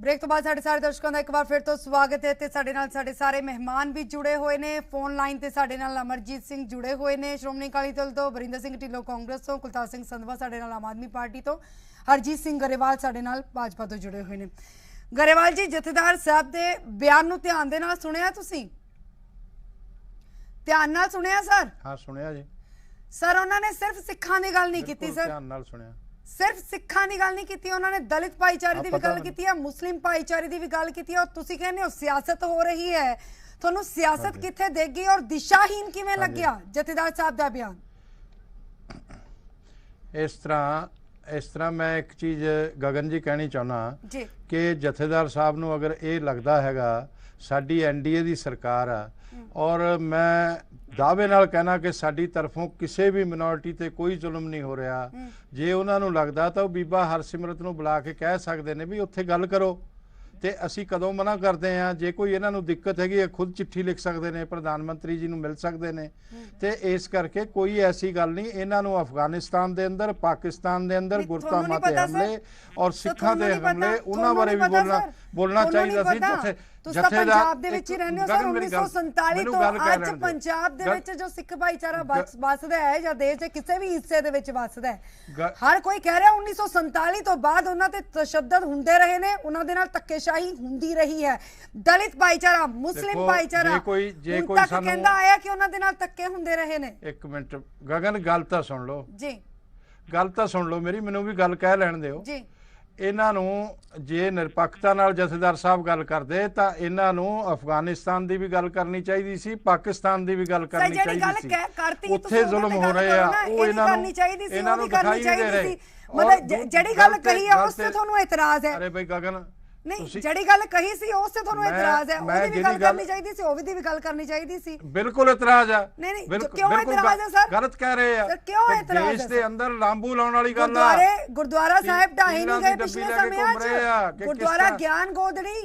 ब्रेक तो बाद सारे दर्शकों का एक बार फिर तो स्वागत है ते साडे सारे मेहमान भी जुड़े हुए ने फोन लाइन ते साडे नाल अमरजीत सिंह जुड़े हुए ने श्रोमणी अकाली दल तो, बरिंदर सिंह ढिल्लों कांग्रेस तो, कुलतार सिंह संधवा साडे नाल आम आदमी पार्टी तो, हरजीत सिंह गरेवाल साडे नाल भाजपा तो जुड़े हुए ने। गरेवाल जी, जथेदार साहब दे बयान नूं ध्यान दे नाल सुनिया तुसीं? ध्यान नाल सुनिया सर? हाँ सुनिया जी सर। उन्होंने सिर्फ सिखां दी गल नहीं कीती सर, ध्यान नाल सुनिया। सिर्फ सिखां दी गल नहीं कीती, उन्होंने दलित भाईचारे दी भी गल कीती है, मुस्लिम भाईचारे दी भी गल कीती है। और तुसीं कहंदे हो सियासत हो रही है, तुहानूं सियासत कित्थे देगी और दिशाहीन किवें लग्गिया जथेदार साहब दा बयान? इस तरह मैं एक चीज़ गगन जी कहनी चाहना कि जथेदार साहब नूं अगर ये लगता हैगा साडी एनडीए दी सरकार आ और मैं दावे नाल कहना कि साडी तरफों किसी भी मिनोरिटी ते कोई जुल्म नहीं हो रहा, जे उन्हां नूं लगदा तां बीबा हरसिमरत नूं बुला के कह सकते हैं भी उत्थे गल करो ते असी कदों मना करते हैं। जे कोई इन्हां नूं दिक्कत हैगी खुद चिट्ठी लिख सकते हैं, प्रधानमंत्री जी नूं मिल सकते हैं ते इस करके कोई ऐसी गल नहीं। इन्हां नूं अफगानिस्तान दे अंदर, पाकिस्तान दे अंदर गुरतामा ते हमले और सिखां ते हमले उन्हां बारे भी बोलना चाहिए सी। पंजाब दे विच ही रहंदे हो सर, 1947 तो आज पंजाब दे विच जो सिख भाईचारा वसदा है या देश दे किसी भी हिस्से दे विच वसदा है, हर कोई कह रहा 1947 तो बाद उन्हां ते तशद्दद हुंदे रहे ने, उन्हां दे नाल धक्केशाही हुंदी रही है। दलित भाईचारा, मुस्लिम भाईचारा जे कोई कहंदा आया कि उन्हां दे नाल धक्के हुंदे रहे ने। एक मिनट गगन, गल तां सुन लो जी, गल तां सुन लो मेरी, मैनूं भी गल कह लैण दिओ जी। इन्हां नूं जे निरपक्षता नाल जथेदार साहब गल करदे तां इन्हां नूं अफगानिस्तान दी भी गल करनी चाहिदी सी, पाकिस्तान दी भी गल करनी चाहिदी सी। उत्थे जुल्म हो रहे आ वो इन्हां नूं दिखाई नहीं दे रहे। मतलब जड़ी गल कही है उस ते तुहानूं इतराज है? अरे भाई गगन नहीं, जड़ी गल कही सी उस ते तुहानूं इतराज है? ओदी भी गल करनी चाहिदी सी, ओदी भी गल करनी चाहिदी सी। बिल्कुल इतराज है। नहीं क्यों इतराज है सर? गलत कह रहे हैं। क्यों इतराज है? देश दे अंदर लांबू लाउण वाली गल है। गुरुद्वारा साहिब ढाए नहीं गए पिछले समय च, गुरुद्वारा ज्ञान गोदड़ी,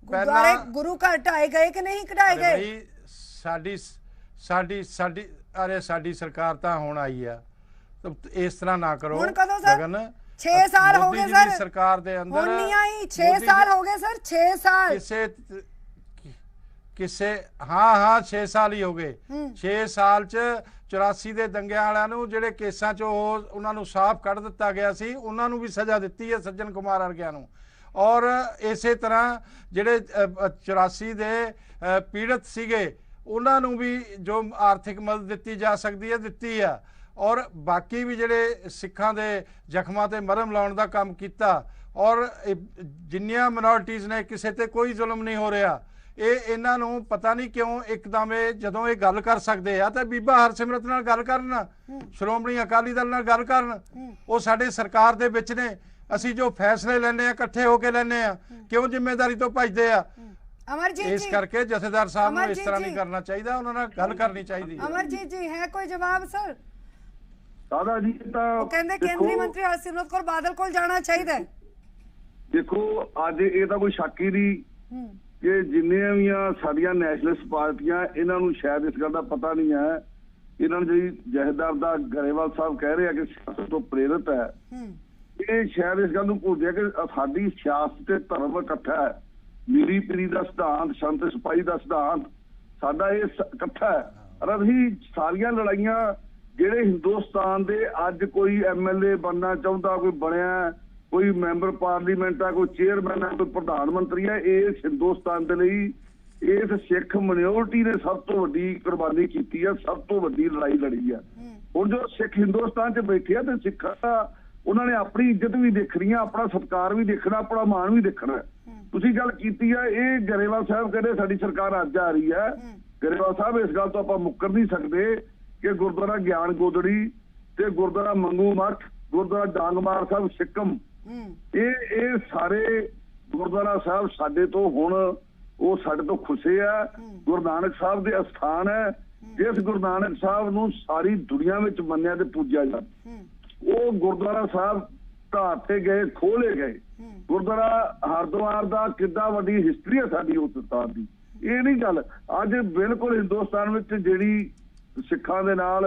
गुरुद्वारे गुरु घर ढाए गए कि नहीं ढाए गए? साडी अरे साडी सरकार तां हुण आई है, तो इस तरह ना करो गगन। 6 साल हो गए सर सरकार दे अंदर, नहीं आई 6 साल हो गए सर, 6 साल किसे हाँ 6 साल ही हो गए। 6 साल च 84 ਦੇ ਦੰਗਿਆਂ ਵਾਲਿਆਂ ਨੂੰ ਜਿਹੜੇ ਕੇਸਾਂ 'ਚ ਉਹਨਾਂ ਨੂੰ ਸਾਫ਼ ਕੱਢ ਦਿੱਤਾ ਗਿਆ ਸੀ, ਉਹਨਾਂ ਨੂੰ ਵੀ ਸਜ਼ਾ ਦਿੱਤੀ ਹੈ ਸੱਜਣ ਕੁਮਾਰ ਵਰਗਿਆਂ ਨੂੰ। ਔਰ ਇਸੇ ਤਰ੍ਹਾਂ ਜਿਹੜੇ 84 ਦੇ ਪੀੜਤ ਸੀਗੇ ਉਹਨਾਂ ਨੂੰ ਵੀ ਜੋ ਆਰਥਿਕ ਮਦਦ ਦਿੱਤੀ ਜਾ ਸਕਦੀ ਹੈ ਦਿੱਤੀ ਆ। और बाकी भी ਜਿਹੜੇ ਸਿੱਖਾਂ ਦੇ ਜ਼ਖਮਾਂ ਤੇ ਮਰਹਮ ਲਾਉਣ ਦਾ ਕੰਮ ਕੀਤਾ। ਔਰ ਜਿੰਨੀਆਂ ਮਿਨੋਰਟੀਜ਼ ਨੇ ਕਿਸੇ ਤੇ ਕੋਈ ਜ਼ੁਲਮ ਨਹੀਂ ਹੋ ਰਿਹਾ। ਇਹ ਇਹਨਾਂ ਨੂੰ ਪਤਾ ਨਹੀਂ ਕਿਉਂ ਇੱਕਦਮ ਜਦੋਂ ਇਹ ਗੱਲ ਕਰ ਸਕਦੇ ਆ ਤਾਂ ਬੀਬਾ ਹਰਸਿਮਰਤ ਨਾਲ ਗੱਲ ਕਰਨ, ਸ਼੍ਰੋਮਣੀ ਅਕਾਲੀ ਦਲ ਨਾਲ ਗੱਲ ਕਰਨ। ਉਹ ਸਾਡੇ ਸਰਕਾਰ ਦੇ ਵਿੱਚ ਨੇ, ਅਸੀਂ ਜੋ ਫੈਸਲੇ ਲੈਂਦੇ ਆ ਇਕੱਠੇ ਹੋ ਕੇ ਲੈਂਦੇ ਆ, ਕਿਉਂ ਜ਼ਿੰਮੇਵਾਰੀ ਤੋਂ ਭੱਜਦੇ ਆ? इस करके जथेदार साहब को इस तरह नहीं करना चाहिए, उन्होंने गल करनी चाहिए। अमरजीत जी है कोई जवाब सर? दादा जी कहंदे केंद्रीय मंत्री हरसिमरत कौर बादल कोल जाना चाहिए। देखो अज ये तो कोई शक ही नहीं कि जिन्नियां भी साडियां नैशनलिस्ट पार्टियां इन्हां नूं शायद इस गल दा पता नहीं है। इन्हां जी जथेदार दा गरेवाल साहब कह रहे हैं कि सियासत तो प्रेरित है, ये शायद इस गल नूं भुलदे कि साडी सियासत ते धर्म इकट्ठा है। मीरी पीरी का सिद्धांत, शांति सिपाही का सिद्धांत साडा ये इकट्ठा है। और अभी सारियां लड़ाइयां ਜਿਹੜੇ ਹਿੰਦੁਸਤਾਨ ਦੇ ਅੱਜ ਕੋਈ ਐਮਐਲਏ ਬਣਨਾ ਚਾਹੁੰਦਾ, ਕੋਈ ਬਣਿਆ, ਕੋਈ ਮੈਂਬਰ ਪਾਰਲੀਮੈਂਟ ਆ, ਕੋਈ ਚੇਅਰਮੈਨ ਆ, ਕੋਈ ਪ੍ਰਧਾਨ ਮੰਤਰੀ ਆ, ਇਸ ਹਿੰਦੁਸਤਾਨ ਦੇ ਲਈ ਇਸ ਸਿੱਖ ਮਿਨੋਰਿਟੀ ਨੇ ਸਭ ਤੋਂ ਵੱਡੀ ਕੁਰਬਾਨੀ ਕੀਤੀ ਆ, ਸਭ ਤੋਂ ਵੱਡੀ ਲੜਾਈ ਲੜੀ ਆ। ਹੁਣ ਜੋ ਸਿੱਖ ਹਿੰਦੁਸਤਾਨ 'ਚ ਬੈਠੇ ਆ ਤੇ ਸਿੱਖਾਂ ਦਾ ਉਹਨਾਂ ਨੇ ਆਪਣੀ ਇੱਜ਼ਤ ਵੀ ਦੇਖਣੀ ਆ, ਆਪਣਾ ਸਤਿਕਾਰ ਵੀ ਦੇਖਣਾ, ਆਪਣਾ ਮਾਣ ਵੀ ਦੇਖਣਾ। ਤੁਸੀਂ ਗੱਲ ਕੀਤੀ ਆ, ਇਹ ਗਰੇਵਾਲ ਸਾਹਿਬ ਕਹਿੰਦੇ ਸਾਡੀ ਸਰਕਾਰ ਅੱਜ ਆ ਰਹੀ ਹੈ। ਗਰੇਵਾਲ ਸਾਹਿਬ ਇਸ ਗੱਲ ਤੋਂ ਆਪਾਂ ਮੁੱਕਰ ਨਹੀਂ ਸਕਦੇ कि गुरुद्वारा ज्ञान गोदड़ी ते गुरुद्वारा मंगू मठ, गुरुद्वारा डांगमार साहब सिक्कम, ये सारे गुरुद्वारा साहब साडे तो हुण वो साडे तो खुसे है। गुरु नानक साहब दे अस्थान है, जिस गुरु नानक साहब नूं सारी दुनिया विच मन्निया ते पूजिया जांदा। वो गुरुद्वारा साहब ढाते गए, खोले गए। गुरुद्वारा हरिद्वार दा किद्दां वड्डी हिस्टरी है साडी उस स्थान दी। ये नहीं गल अज बिल्कुल हिंदुस्तान विच जिहड़ी सिखां दे नाल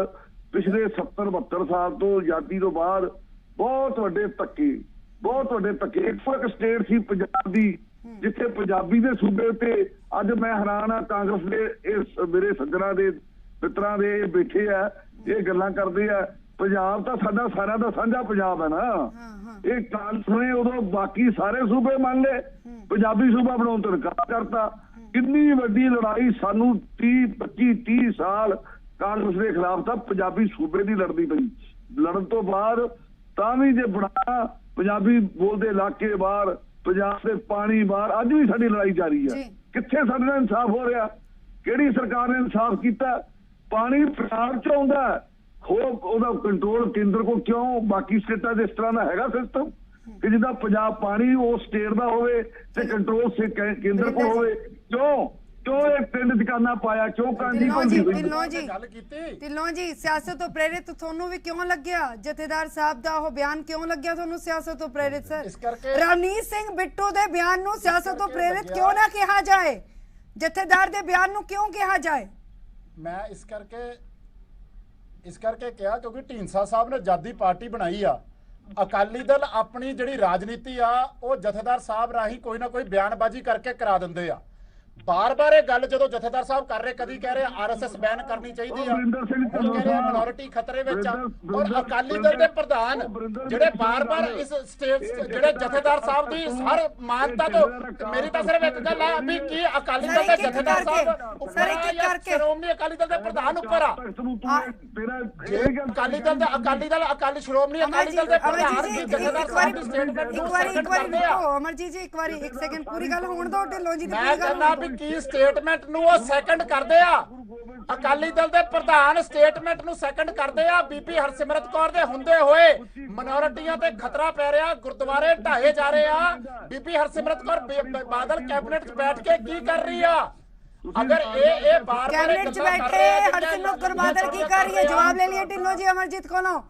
पिछले 70-72 साल तो आजादी तो बाद बहुत वड्डे धक्के, ਬਹੁਤ ਵੱਡੇ ਧੱਕੇ। ਇੱਕੋ ਇੱਕ ਸਟੇਟ ਸੀ ਪੰਜਾਬ ਦੀ ਜਿੱਥੇ ਪੰਜਾਬੀ ਦੇ ਸੂਬੇ ਤੇ ਅੱਜ ਮੈਂ ਹੈਰਾਨ ਆ, ਕਾਂਗਰਸ ਦੇ ਇਸ ਮੇਰੇ ਸੱਜਣਾ ਦੇ ਮਿੱਤਰਾਂ ਦੇ ਬੈਠੇ ਆ, ਇਹ ਗੱਲਾਂ ਕਰਦੇ ਆ। ਪੰਜਾਬ ਤਾਂ ਸਾਡਾ ਸਾਰਿਆਂ ਦਾ ਸਾਂਝਾ ਪੰਜਾਬ ਹੈ ਨਾ। ਇਹ ਕਾਂਗਰਸ ਨੇ ਉਦੋਂ ਬਾਕੀ ਸਾਰੇ ਸੂਬੇ ਮੰਨ ਲਏ, ਪੰਜਾਬੀ ਸੂਬਾ ਬਣਾਉਣ ਤੋਂ ਇਨਕਾਰ ਕਰਤਾ। ਕਿੰਨੀ ਵੱਡੀ ਲੜਾਈ ਸਾਨੂੰ 25-30 ਸਾਲ ਕਾਂਗਰਸ ਦੇ ਖਿਲਾਫ ਤਾਂ ਪੰਜਾਬੀ ਸੂਬੇ ਦੀ ਲੜਦੀ ਪਈ। ਲੜਨ ਤੋਂ ਬਾਅਦ ਤਾਂ ਵੀ ਜੇ ਬਣਾ ਪੰਜਾਬੀ ਬੋਲਦੇ ਇਲਾਕੇ ਬਾਹਰ, ਪੰਜਾਬ ਦੇ ਪਾਣੀ ਬਾਹਰ, ਅੱਜ ਵੀ ਸਾਡੀ ਲੜਾਈ ਜਾਰੀ ਹੈ। ਕਿੱਥੇ ਸਾਡੇ ਨਾਲ ਇਨਸਾਫ ਹੋ ਰਿਹਾ? ਕਿਹੜੀ ਸਰਕਾਰ ਨੇ ਇਨਸਾਫ ਕੀਤਾ? ਪਾਣੀ ਪੰਜਾਬ ਚ ਆਉਂਦਾ, ਉਹਦਾ ਕੰਟਰੋਲ ਕੇਂਦਰ ਕੋਲ ਕਿਉਂ? ਬਾਕੀ ਸਟੇਟਾਂ ਦੇ ਇਸ ਤਰ੍ਹਾਂ ਦਾ ਹੈਗਾ ਸਿਸਟਮ ਕਿ ਜਿੱਦਾਂ ਪੰਜਾਬ ਪਾਣੀ ਉਹ ਸਟੇਟ ਦਾ ਹੋਵੇ ਤੇ ਕੰਟਰੋਲ ਕੇਂਦਰ ਕੋਲ ਹੋਵੇ? ਕਿਉਂ ਇਹ ਪਿੰਡ ਦੁਕਾਨਾਂ ਪਾਇਆ? ਕਿਉਂ ਕਾਂਡੀ ਢਿੱਲੋਂ ਜੀ ਸਿਆਸਤ ਤੋਂ ਪ੍ਰੇਰਿਤ ਤੁਹਾਨੂੰ ਵੀ ਕਿਉਂ ਲੱਗਿਆ? ਜਥੇਦਾਰ ਸਾਹਿਬ ਦਾ ਉਹ ਬਿਆਨ ਕਿਉਂ ਲੱਗਿਆ ਤੁਹਾਨੂੰ ਸਿਆਸਤ ਤੋਂ ਪ੍ਰੇਰਿਤ? ਸਰ, ਰਵਨੀਤ ਸਿੰਘ ਬਿੱਟੂ ਦੇ ਬਿਆਨ ਨੂੰ ਸਿਆਸਤ ਤੋਂ ਪ੍ਰੇਰਿਤ ਕਿਉਂ ਨਾ ਕਿਹਾ ਜਾਏ? ਜਥੇਦਾਰ ਦੇ ਬਿਆਨ ਨੂੰ ਕਿਉਂ ਕਿਹਾ ਜਾਏ? ਮੈਂ ਇਸ ਕਰਕੇ ਕਿਹਾ ਕਿਉਂਕਿ ਢੀਂਡਸਾ ਸਾਹਿਬ ਨੇ ਆਜ਼ਾਦੀ ਪਾਰਟੀ ਬਣਾਈ ਆ। ਅਕਾਲੀ ਦਲ ਆਪਣੀ ਜਿਹੜੀ ਰਾਜਨੀਤੀ ਆ ਉਹ ਜਥੇਦਾਰ ਸਾਹਿਬ ਰਾਹੀਂ ਕੋਈ ਨਾ ਕੋਈ ਬਿਆਨਬਾਜ਼ੀ ਕਰਕੇ ਕਰਾ ਦਿੰਦੇ ਆ। ਬਾਰ-ਬਾਰ ਇਹ ਗੱਲ ਜਦੋਂ ਜਥੇਦਾਰ ਸਾਹਿਬ ਕਰ ਰਹੇ, ਕਦੀ ਕਹਿ ਰਹੇ ਆਰਐਸਐਸ ਬੈਨ ਕਰਨੀ ਚਾਹੀਦੀ ਆ, ਹੁਣ ਕਹਿ ਰਹੇ ਮਿਨੋਰਿਟੀ ਖਤਰੇ ਵਿੱਚ ਆ। ਔਰ ਅਕਾਲੀ ਦਲ ਦੇ ਪ੍ਰਧਾਨ ਜਿਹੜੇ ਬਾਰ-ਬਾਰ ਇਸ ਸਟੇਟ ਜਿਹੜੇ ਜਥੇਦਾਰ ਸਾਹਿਬ ਦੀ ਹਰ ਮਾਨਤਾ ਤੋਂ, ਮੇਰੀ ਤਾਂ ਸਿਰਫ ਇੱਕ ਗੱਲ ਆ ਵੀ ਕੀ ਅਕਾਲੀ ਦਲ ਦੇ ਜਥੇਦਾਰ ਸਾਹਿਬ ਉੱਪਰ ਆ ਜਾਂ ਸ਼੍ਰੋਮਣੀ ਅਕਾਲੀ ਦਲ ਦੇ ਪ੍ਰਧਾਨ ਉੱਪਰ ਆ? ਅਕਾਲੀ ਸ਼੍ਰੋਮਣੀ ਅਕਾਲੀ ਦਲ ਦੇ ਪ੍ਰਧਾਨ ਦੀ ਜਥੇਦਾਰ ਸਾਹਿਬ ਦੀ ਸਟੇਟਮੈਂਟ ਅਮਰਜੀਤ ਜੀ ਇੱਕ ਵਾਰੀ ਇੱਕ ਸੈਕਿੰਡ ਪੂਰੀ ਗੱਲ ਹੋਣ ਦਿਓ। ਢਿੱਲੋਂ ਜੀ ਮੈਂ ਕਹਿੰਦਾ ਵੀ ਕੀ ਸਟੇਟਮੈਂਟ ਨੂੰ ਉਹ ਸੈਕੰਡ ਕਰਦੇ ਆ? ਅਕਾਲੀ ਦਲ ਦੇ ਪ੍ਰਧਾਨ ਸਟੇਟਮੈਂਟ ਨੂੰ ਸੈਕੰਡ ਕਰਦੇ ਆ। ਬੀਬੀ ਹਰਸਿਮਰਤ ਕੌਰ ਦੇ ਹੁੰਦੇ ਹੋਏ ਮਿਨੋਰਿਟੀਆਂ ਤੇ ਖਤਰਾ ਪੈ ਰਿਹਾ, ਗੁਰਦੁਆਰੇ ਢਾਏ ਜਾ ਰਹੇ ਆ। ਬੀਬੀ ਹਰਸਿਮਰਤ ਕੌਰ ਬਾਦਲ ਕੈਬਨਿਟ 'ਚ ਬੈਠ ਕੇ ਕੀ ਕਰ ਰਹੀ ਆ? ਅਗਰ ਇਹ ਬਾਰ-ਬਾਰ ਕੈਬਨਿਟ 'ਚ ਬੈਠੇ ਹਰਸਿਮਰਤ ਕੌਰ ਬਾਦਲ ਕੀ ਕਰ ਰਹੀ ਹੈ? ਜਵਾਬ ਲੈ ਲਿਆ ਢਿੱਲੋਂ ਜੀ ਅਮਰਜੀਤ ਕੋਲੋਂ।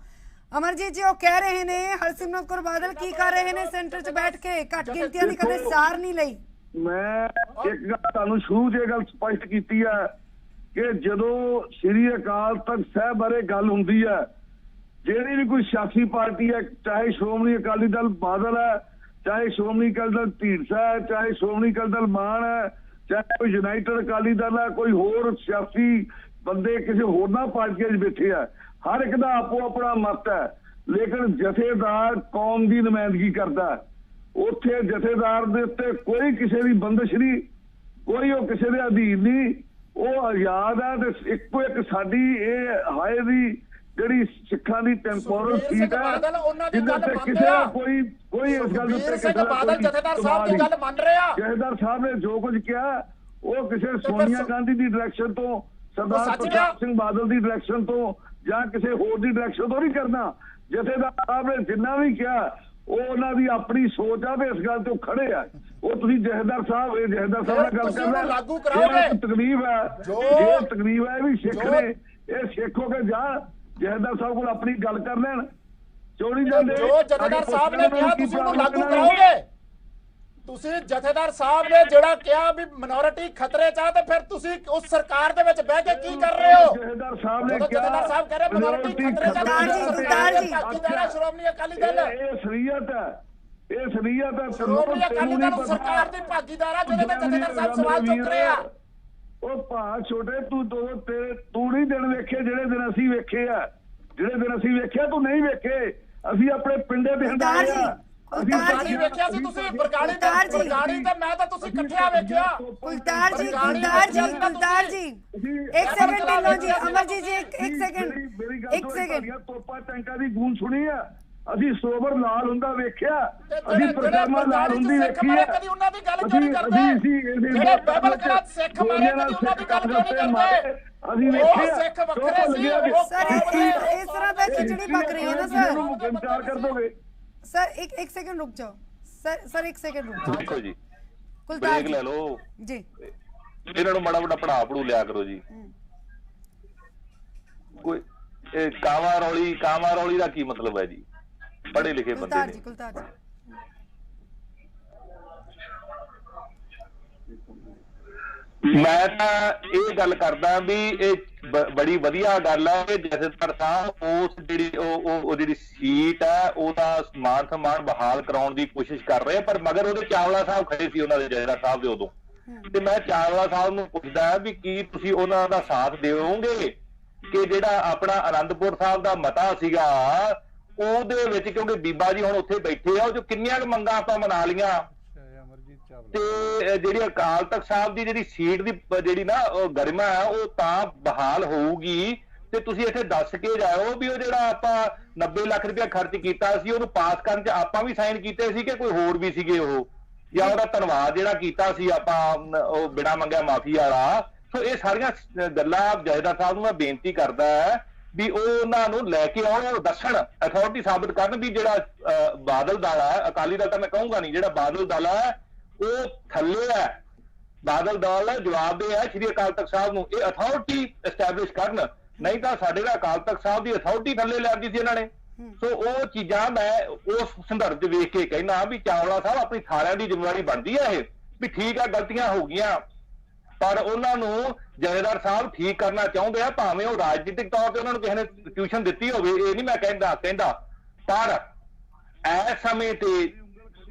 ਅਮਰਜੀਤ ਜੀ ਉਹ ਕਹਿ ਰਹੇ ਨੇ ਹਰਸਿਮਰਤ ਕੌਰ ਬਾਦਲ ਕੀ ਕਰ ਰਹੇ ਨੇ ਸੈਂਟਰ 'ਚ ਬੈਠ ਕੇ? ਘੱਟ ਗਿਣਤੀਆਂ ਦੀ ਕਦੇ ਸਾਰ ਨਹੀਂ ਲਈ। ਮੈਂ ਇੱਕ ਗੱਲ ਤੁਹਾਨੂੰ ਸ਼ੁਰੂ 'ਚ ਇਹ ਗੱਲ ਸਪਸ਼ਟ ਕੀਤੀ ਹੈ ਕਿ ਜਦੋਂ ਸ੍ਰੀ ਅਕਾਲ ਤਖਤ ਸਾਹਿਬ ਬਾਰੇ ਗੱਲ ਹੁੰਦੀ ਹੈ, ਜਿਹੜੀ ਵੀ ਕੋਈ ਸਿਆਸੀ ਪਾਰਟੀ ਹੈ, ਚਾਹੇ ਸ਼੍ਰੋਮਣੀ ਅਕਾਲੀ ਦਲ ਬਾਦਲ ਹੈ, ਚਾਹੇ ਸ਼੍ਰੋਮਣੀ ਅਕਾਲੀ ਦਲ ਢੀਂਡਸਾ ਹੈ, ਚਾਹੇ ਸ਼੍ਰੋਮਣੀ ਅਕਾਲੀ ਦਲ ਮਾਨ ਹੈ, ਚਾਹੇ ਕੋਈ ਯੂਨਾਈਟਿਡ ਅਕਾਲੀ ਦਲ ਹੈ, ਕੋਈ ਹੋਰ ਸਿਆਸੀ ਬੰਦੇ ਕਿਸੇ ਹੋਰਨਾਂ ਪਾਰਟੀਆਂ 'ਚ ਬੈਠੇ ਆ, ਹਰ ਇੱਕ ਦਾ ਆਪੋ ਆਪਣਾ ਮਤ ਹੈ। ਲੇਕਿਨ ਜਥੇਦਾਰ ਕੌਮ ਦੀ ਨੁਮਾਇੰਦਗੀ ਕਰਦਾ। ਉੱਥੇ ਜਥੇਦਾਰ ਦੇ ਉੱਤੇ ਕੋਈ ਕਿਸੇ ਦੀ ਬੰਦਿਸ਼ ਨਹੀਂ, ਕੋਈ ਉਹ ਕਿਸੇ ਦੇ ਅਧੀਨ ਨਹੀਂ, ਉਹ ਆਜ਼ਾਦ ਹੈ। ਤੇ ਇੱਕੋ ਇੱਕ ਸਾਡੀ ਇਹ ਹਾਏ ਦੀ ਜਿਹੜੀ ਸਿੱਖਾਂ ਦੀ ਟੈਂਪੋਰਲ ਸੀਟ ਹੈ, ਜਿਹਦੇ ਤੇ ਕਿਸੇ ਕੋਈ ਇਸ ਗੱਲ ਉੱਤੇ ਜਥੇਦਾਰ ਸਾਹਿਬ ਦੀ ਗੱਲ ਮੰਨ ਰਿਹਾ। ਜਥੇਦਾਰ ਸਾਹਿਬ ਨੇ ਜੋ ਕੁਝ ਕਿਹਾ ਉਹ ਕਿਸੇ ਸੋਨੀਆ ਗਾਂਧੀ ਦੀ ਡਾਇਰੈਕਸ਼ਨ ਤੋਂ, ਸਰਦਾਰ ਪ੍ਰਤਾਪ ਸਿੰਘ ਬਾਦਲ ਦੀ ਡਾਇਰੈਕਸ਼ਨ ਤੋਂ ਜਾਂ ਕਿਸੇ ਹੋਰ ਦੀ ਡਾਇਰੈਕਸ਼ਨ ਤੋਂ ਨਹੀਂ ਕਰਨਾ। ਜਥੇਦਾਰ ਸਾਹਿਬ ਨੇ ਜਿੰਨਾ ਵੀ ਕਿਹਾ ਉਹ ਉਹਨਾਂ ਦੀ ਆਪਣੀ ਸੋਚ ਆ ਤੇ ਇਸ ਗੱਲ ਤੋਂ ਖੜੇ ਆ। ਉਹ ਤੁਸੀਂ ਜਥੇਦਾਰ ਸਾਹਿਬ ਨਾਲ ਗੱਲ ਕਰਨਾ ਲਾਗੂ ਕਰਾਓਗੇ। ਤਕਲੀਫ ਹੈ, ਇਹ ਤਕਲੀਫ ਹੈ ਵੀ ਸਿੱਖ ਨੇ, ਇਹ ਸਿੱਖ ਹੋ ਕੇ ਜਾ ਜਥੇਦਾਰ ਸਾਹਿਬ ਕੋਲ ਆਪਣੀ ਗੱਲ ਕਰ ਲੈਣ। ਚੋਰੀ ਜਾਂਦੇ ਜੋ ਜਥੇਦਾਰ ਸਾਹਿਬ ਨੇ ਕਿਹਾ ਤੁਸੀਂ ਉਹਨੂੰ ਲਾਗੂ ਕਰਾਓਗੇ। ਤੁਸੀਂ ਜਥੇਦਾਰ ਸਾਹਿਬ ਨੇ ਜਿਹੜਾ ਕਿਹਾ ਵੀ ਮਿਨੋਰਿਟੀ ਖਤਰੇ 'ਚ ਆ, ਤੇ ਫਿਰ ਤੁਸੀਂ ਉਸ ਸਰਕਾਰ ਦੇ ਵਿੱਚ ਬਹਿ ਕੇ ਕੀ ਕਰ ਰਹੇ ਹੋ? ਜਥੇਦਾਰ ਸਾਹਿਬ ਨੇ ਜਥੇਦਾਰ ਸਾਹਿਬ ਕਹ ਰਹੇ ਮਿਨੋਰਿਟੀ ਖਤਰੇ 'ਚ ਆ, ਸ਼੍ਰੋਮਣੀ ਅਕਾਲੀ ਦਲ ਇਹ ਸਰੀਅਤ ਹੈ, ਇਹ ਸਰੀਅਤ ਹੈ। ਸ਼੍ਰੋਮਣੀ ਅਕਾਲੀ ਦਲ ਸਰਕਾਰ ਦੀ ਭਾਗੀਦਾਰ ਆ ਜਿਹਦੇ ਤੇ ਜਥੇਦਾਰ ਸਾਹਿਬ ਸਵਾਲ ਚੁੱਕ ਰਹੇ ਆ। ਉਹ ਭਾ ਛੋਟੇ ਤੂੰ ਨਹੀਂ ਦਿਨ ਵੇਖੇ ਜਿਹੜੇ ਦਿਨ ਅਸੀਂ ਵੇਖੇ ਆ, ਜਿਹੜੇ ਦਿਨ ਅਸੀਂ ਵੇਖਿਆ ਤੂੰ ਨਹੀਂ ਵੇਖੇ। ਅਸੀਂ ਆਪਣੇ ਪਿੰਡੇ ਦੇ ਹੰਡਾਏ ਆ। ਬਰਗਾੜੀ ਵੇਖਿਆ ਸੀ ਤੁਸੀਂ? ਬਰਗਾੜੀ ਤੇ ਮੈਂ ਤਾਂ ਤੁਸੀਂ ਇਕੱਠਿਆਂ ਵੇਖਿਆ। ਕੁਲਤਾਰ ਜੀ ਇੱਕ ਸੈਕਿੰਡ ਢਿੱਲੋਂ ਜੀ, ਅਮਰਜੀਤ ਜੀ ਇੱਕ ਸੈਕਿੰਡ ਤੋਪਾ ਟੈਂਕਾਂ ਦੀ ਗੂੰਜ ਸੁਣੀ ਆ। ਅਸੀਂ ਸੋਬਰ ਲਾਲ ਹੁੰਦਾ ਵੇਖਿਆ, ਅਸੀਂ ਪਰਜਾਮਾ ਲਾਲ ਹੁੰਦੀ ਵੇਖੀ ਹੈ। ਕਦੀ ਉਹਨਾਂ ਦੀ ਗੱਲ ਕਿਉਂ ਨਹੀਂ ਕਰਦੇ? ਜਿਹੜੇ ਬਾਈਬਲ ਕਰਾਤ ਸਿੱਖ ਮਾਰੇ ਕਦੀ ਉਹਨਾਂ ਦੀ ਗੱਲ ਕਿਉਂ ਨਹੀਂ ਕਰਦੇ? ਅਸੀਂ ਵੇਖਿਆ ਸਿੱਖ ਵੱਖਰੇ ਸੀ। ਸਰ ਇਸ ਤਰ੍ਹਾਂ ਦਾ ਖਿਚੜੀ ਪੱਕ ਰਹੀ ਹੈ ਨਾ ਸਰ। ਵਿਚਾਰ ਕਰ ਦੋਗੇ सर एक सेकंड रुक जाओ सर एक सेकंड रुक जाओ। देखो जी कुलतार ब्रेक ले लो जी, ਇਹਨਾਂ ਨੂੰ ਮਾੜਾ ਮੋਟਾ ਪੜਾ ਪੜੂ ਲਿਆ ਕਰੋ ਜੀ। ਕੋਈ ਇਹ ਕਾਵਾ ਰੌਲੀ ਦਾ ਕੀ ਮਤਲਬ ਹੈ ਜੀ? ਪੜ੍ਹੇ ਲਿਖੇ ਬੰਦੇ ਨੇ। ਕੁਲਤਾਰ ਜੀ ਮੈਂ ਤਾਂ ਇਹ ਗੱਲ ਕਰਦਾ ਵੀ ਇਹ ਬੜੀ ਵਧੀਆ ਗੱਲ ਹੈ ਕਿ ਜਥੇਦਾਰ ਸਾਹਿਬ ਉਸ ਜਿਹੜੀ ਸੀਟ ਹੈ ਉਹਦਾ ਮਾਨ ਸਨਮਾਨ ਬਹਾਲ ਕਰਾਉਣ ਦੀ ਕੋਸ਼ਿਸ਼ ਕਰ ਰਹੇ, ਪਰ ਮਗਰ ਉਹਦੇ ਚਾਵਲਾ ਸਾਹਿਬ ਖੜੇ ਸੀ ਉਹਨਾਂ ਦੇ ਜਥੇਦਾਰ ਸਾਹਿਬ ਦੇ ਉਦੋਂ। ਤੇ ਮੈਂ ਚਾਵਲਾ ਸਾਹਿਬ ਨੂੰ ਪੁੱਛਦਾ ਵੀ ਕੀ ਤੁਸੀਂ ਉਹਨਾਂ ਦਾ ਸਾਥ ਦਿਓਗੇ ਕਿ ਜਿਹੜਾ ਆਪਣਾ ਆਨੰਦਪੁਰ ਸਾਹਿਬ ਦਾ ਮਤਾ ਸੀਗਾ ਉਹਦੇ ਵਿੱਚ, ਕਿਉਂਕਿ ਬੀਬਾ ਜੀ ਹੁਣ ਉੱਥੇ ਬੈਠੇ ਆ, ਉਹ ਜੋ ਕਿੰਨੀਆਂ ਕੁ ਮੰਗਾਂ ਆਪਾਂ ਮਨਾ ਲੀਆਂ, ਤੇ ਜਿਹੜੀ ਅਕਾਲ ਤਖਤ ਸਾਹਿਬ ਦੀ ਜਿਹੜੀ ਸੀਟ ਦੀ ਜਿਹੜੀ ਨਾ ਉਹ ਗਰਿਮਾ ਹੈ ਉਹ ਤਾਂ ਬਹਾਲ ਹੋਊਗੀ। ਤੇ ਤੁਸੀਂ ਇੱਥੇ ਦੱਸ ਕੇ ਜਾਓ ਵੀ ਉਹ ਜਿਹੜਾ ਆਪਾਂ 90 ਲੱਖ ਰੁਪਇਆ ਖਰਚ ਕੀਤਾ ਸੀ ਉਹਨੂੰ ਪਾਸ ਕਰਨ 'ਚ ਆਪਾਂ ਵੀ ਸਾਈਨ ਕੀਤੇ ਸੀ ਕਿ ਕੋਈ ਹੋਰ ਵੀ ਸੀਗੇ ਉਹ, ਜਾਂ ਉਹਦਾ ਧੰਨਵਾਦ ਜਿਹੜਾ ਕੀਤਾ ਸੀ ਆਪਾਂ ਉਹ ਬਿਨਾਂ ਮੰਗਿਆ ਮਾਫੀ ਵਾਲਾ। ਸੋ ਇਹ ਸਾਰੀਆਂ ਗੱਲਾਂ ਜਥੇਦਾਰ ਸਾਹਿਬ ਨੂੰ ਮੈਂ ਬੇਨਤੀ ਕਰਦਾ ਹੈ ਵੀ ਉਹ ਉਹਨਾਂ ਨੂੰ ਲੈ ਕੇ ਆਉਣ, ਉਹ ਦੱਸਣ, ਅਥਾਰਟੀ ਸਾਬਤ ਕਰਨ ਵੀ ਜਿਹੜਾ ਬਾਦਲ ਦਲ ਹੈ, ਅਕਾਲੀ ਦਲ ਤਾਂ ਮੈਂ ਕਹੂੰਗਾ ਨਹੀਂ, ਜਿਹੜਾ ਬਾਦਲ ਦਲ ਹੈ ਉਹ ਥੱਲੇ ਹੈ, ਬਾਦਲ ਦਲ ਜਵਾਬਦੇਹ ਹੈ ਸ਼੍ਰੀ ਅਕਾਲ ਤਖਤ ਸਾਹਿਬ ਨੂੰ, ਇਹ ਅਥਾਰਟੀ ਐਸਟੈਬਲਿਸ਼ ਕਰਨ, ਨਹੀਂ ਤਾਂ ਸਾਡੇ ਦਾ ਅਕਾਲ ਤਖਤ ਸਾਹਿਬ ਦੀ ਅਥਾਰਟੀ ਥੱਲੇ ਲਿਆਂਦੀ ਸੀ ਇਹਨਾਂ ਨੇ। ਸੋ ਉਹ ਚੀਜ਼ਾਂ ਮੈਂ ਉਸ ਸੰਦਰਭ 'ਚ ਵੇਖ ਕੇ ਕਹਿਣਾ ਵੀ ਚਾਵਲਾ ਸਾਹਿਬ ਆਪਣੀ ਸਾਰਿਆਂ ਦੀ ਜ਼ਿੰਮੇਵਾਰੀ ਬਣਦੀ ਹੈ ਇਹ, ਵੀ ਠੀਕ ਹੈ ਗਲਤੀਆਂ ਹੋ ਗਈਆਂ, ਪਰ ਉਹਨਾਂ ਨੂੰ ਜਥੇਦਾਰ ਸਾਹਿਬ ਠੀਕ ਕਰਨਾ ਚਾਹੁੰਦੇ ਆ, ਭਾਵੇਂ ਉਹ ਰਾਜਨੀਤਿਕ ਤੌਰ ਤੇ ਉਹਨਾਂ ਨੂੰ ਕਿਸੇ ਨੇ ਟਿਊਸ਼ਨ ਦਿੱਤੀ ਹੋਵੇ, ਇਹ ਨਹੀਂ ਮੈਂ ਕਹਿੰਦਾ, ਪਰ ਇਸ ਸਮੇਂ ਤੇ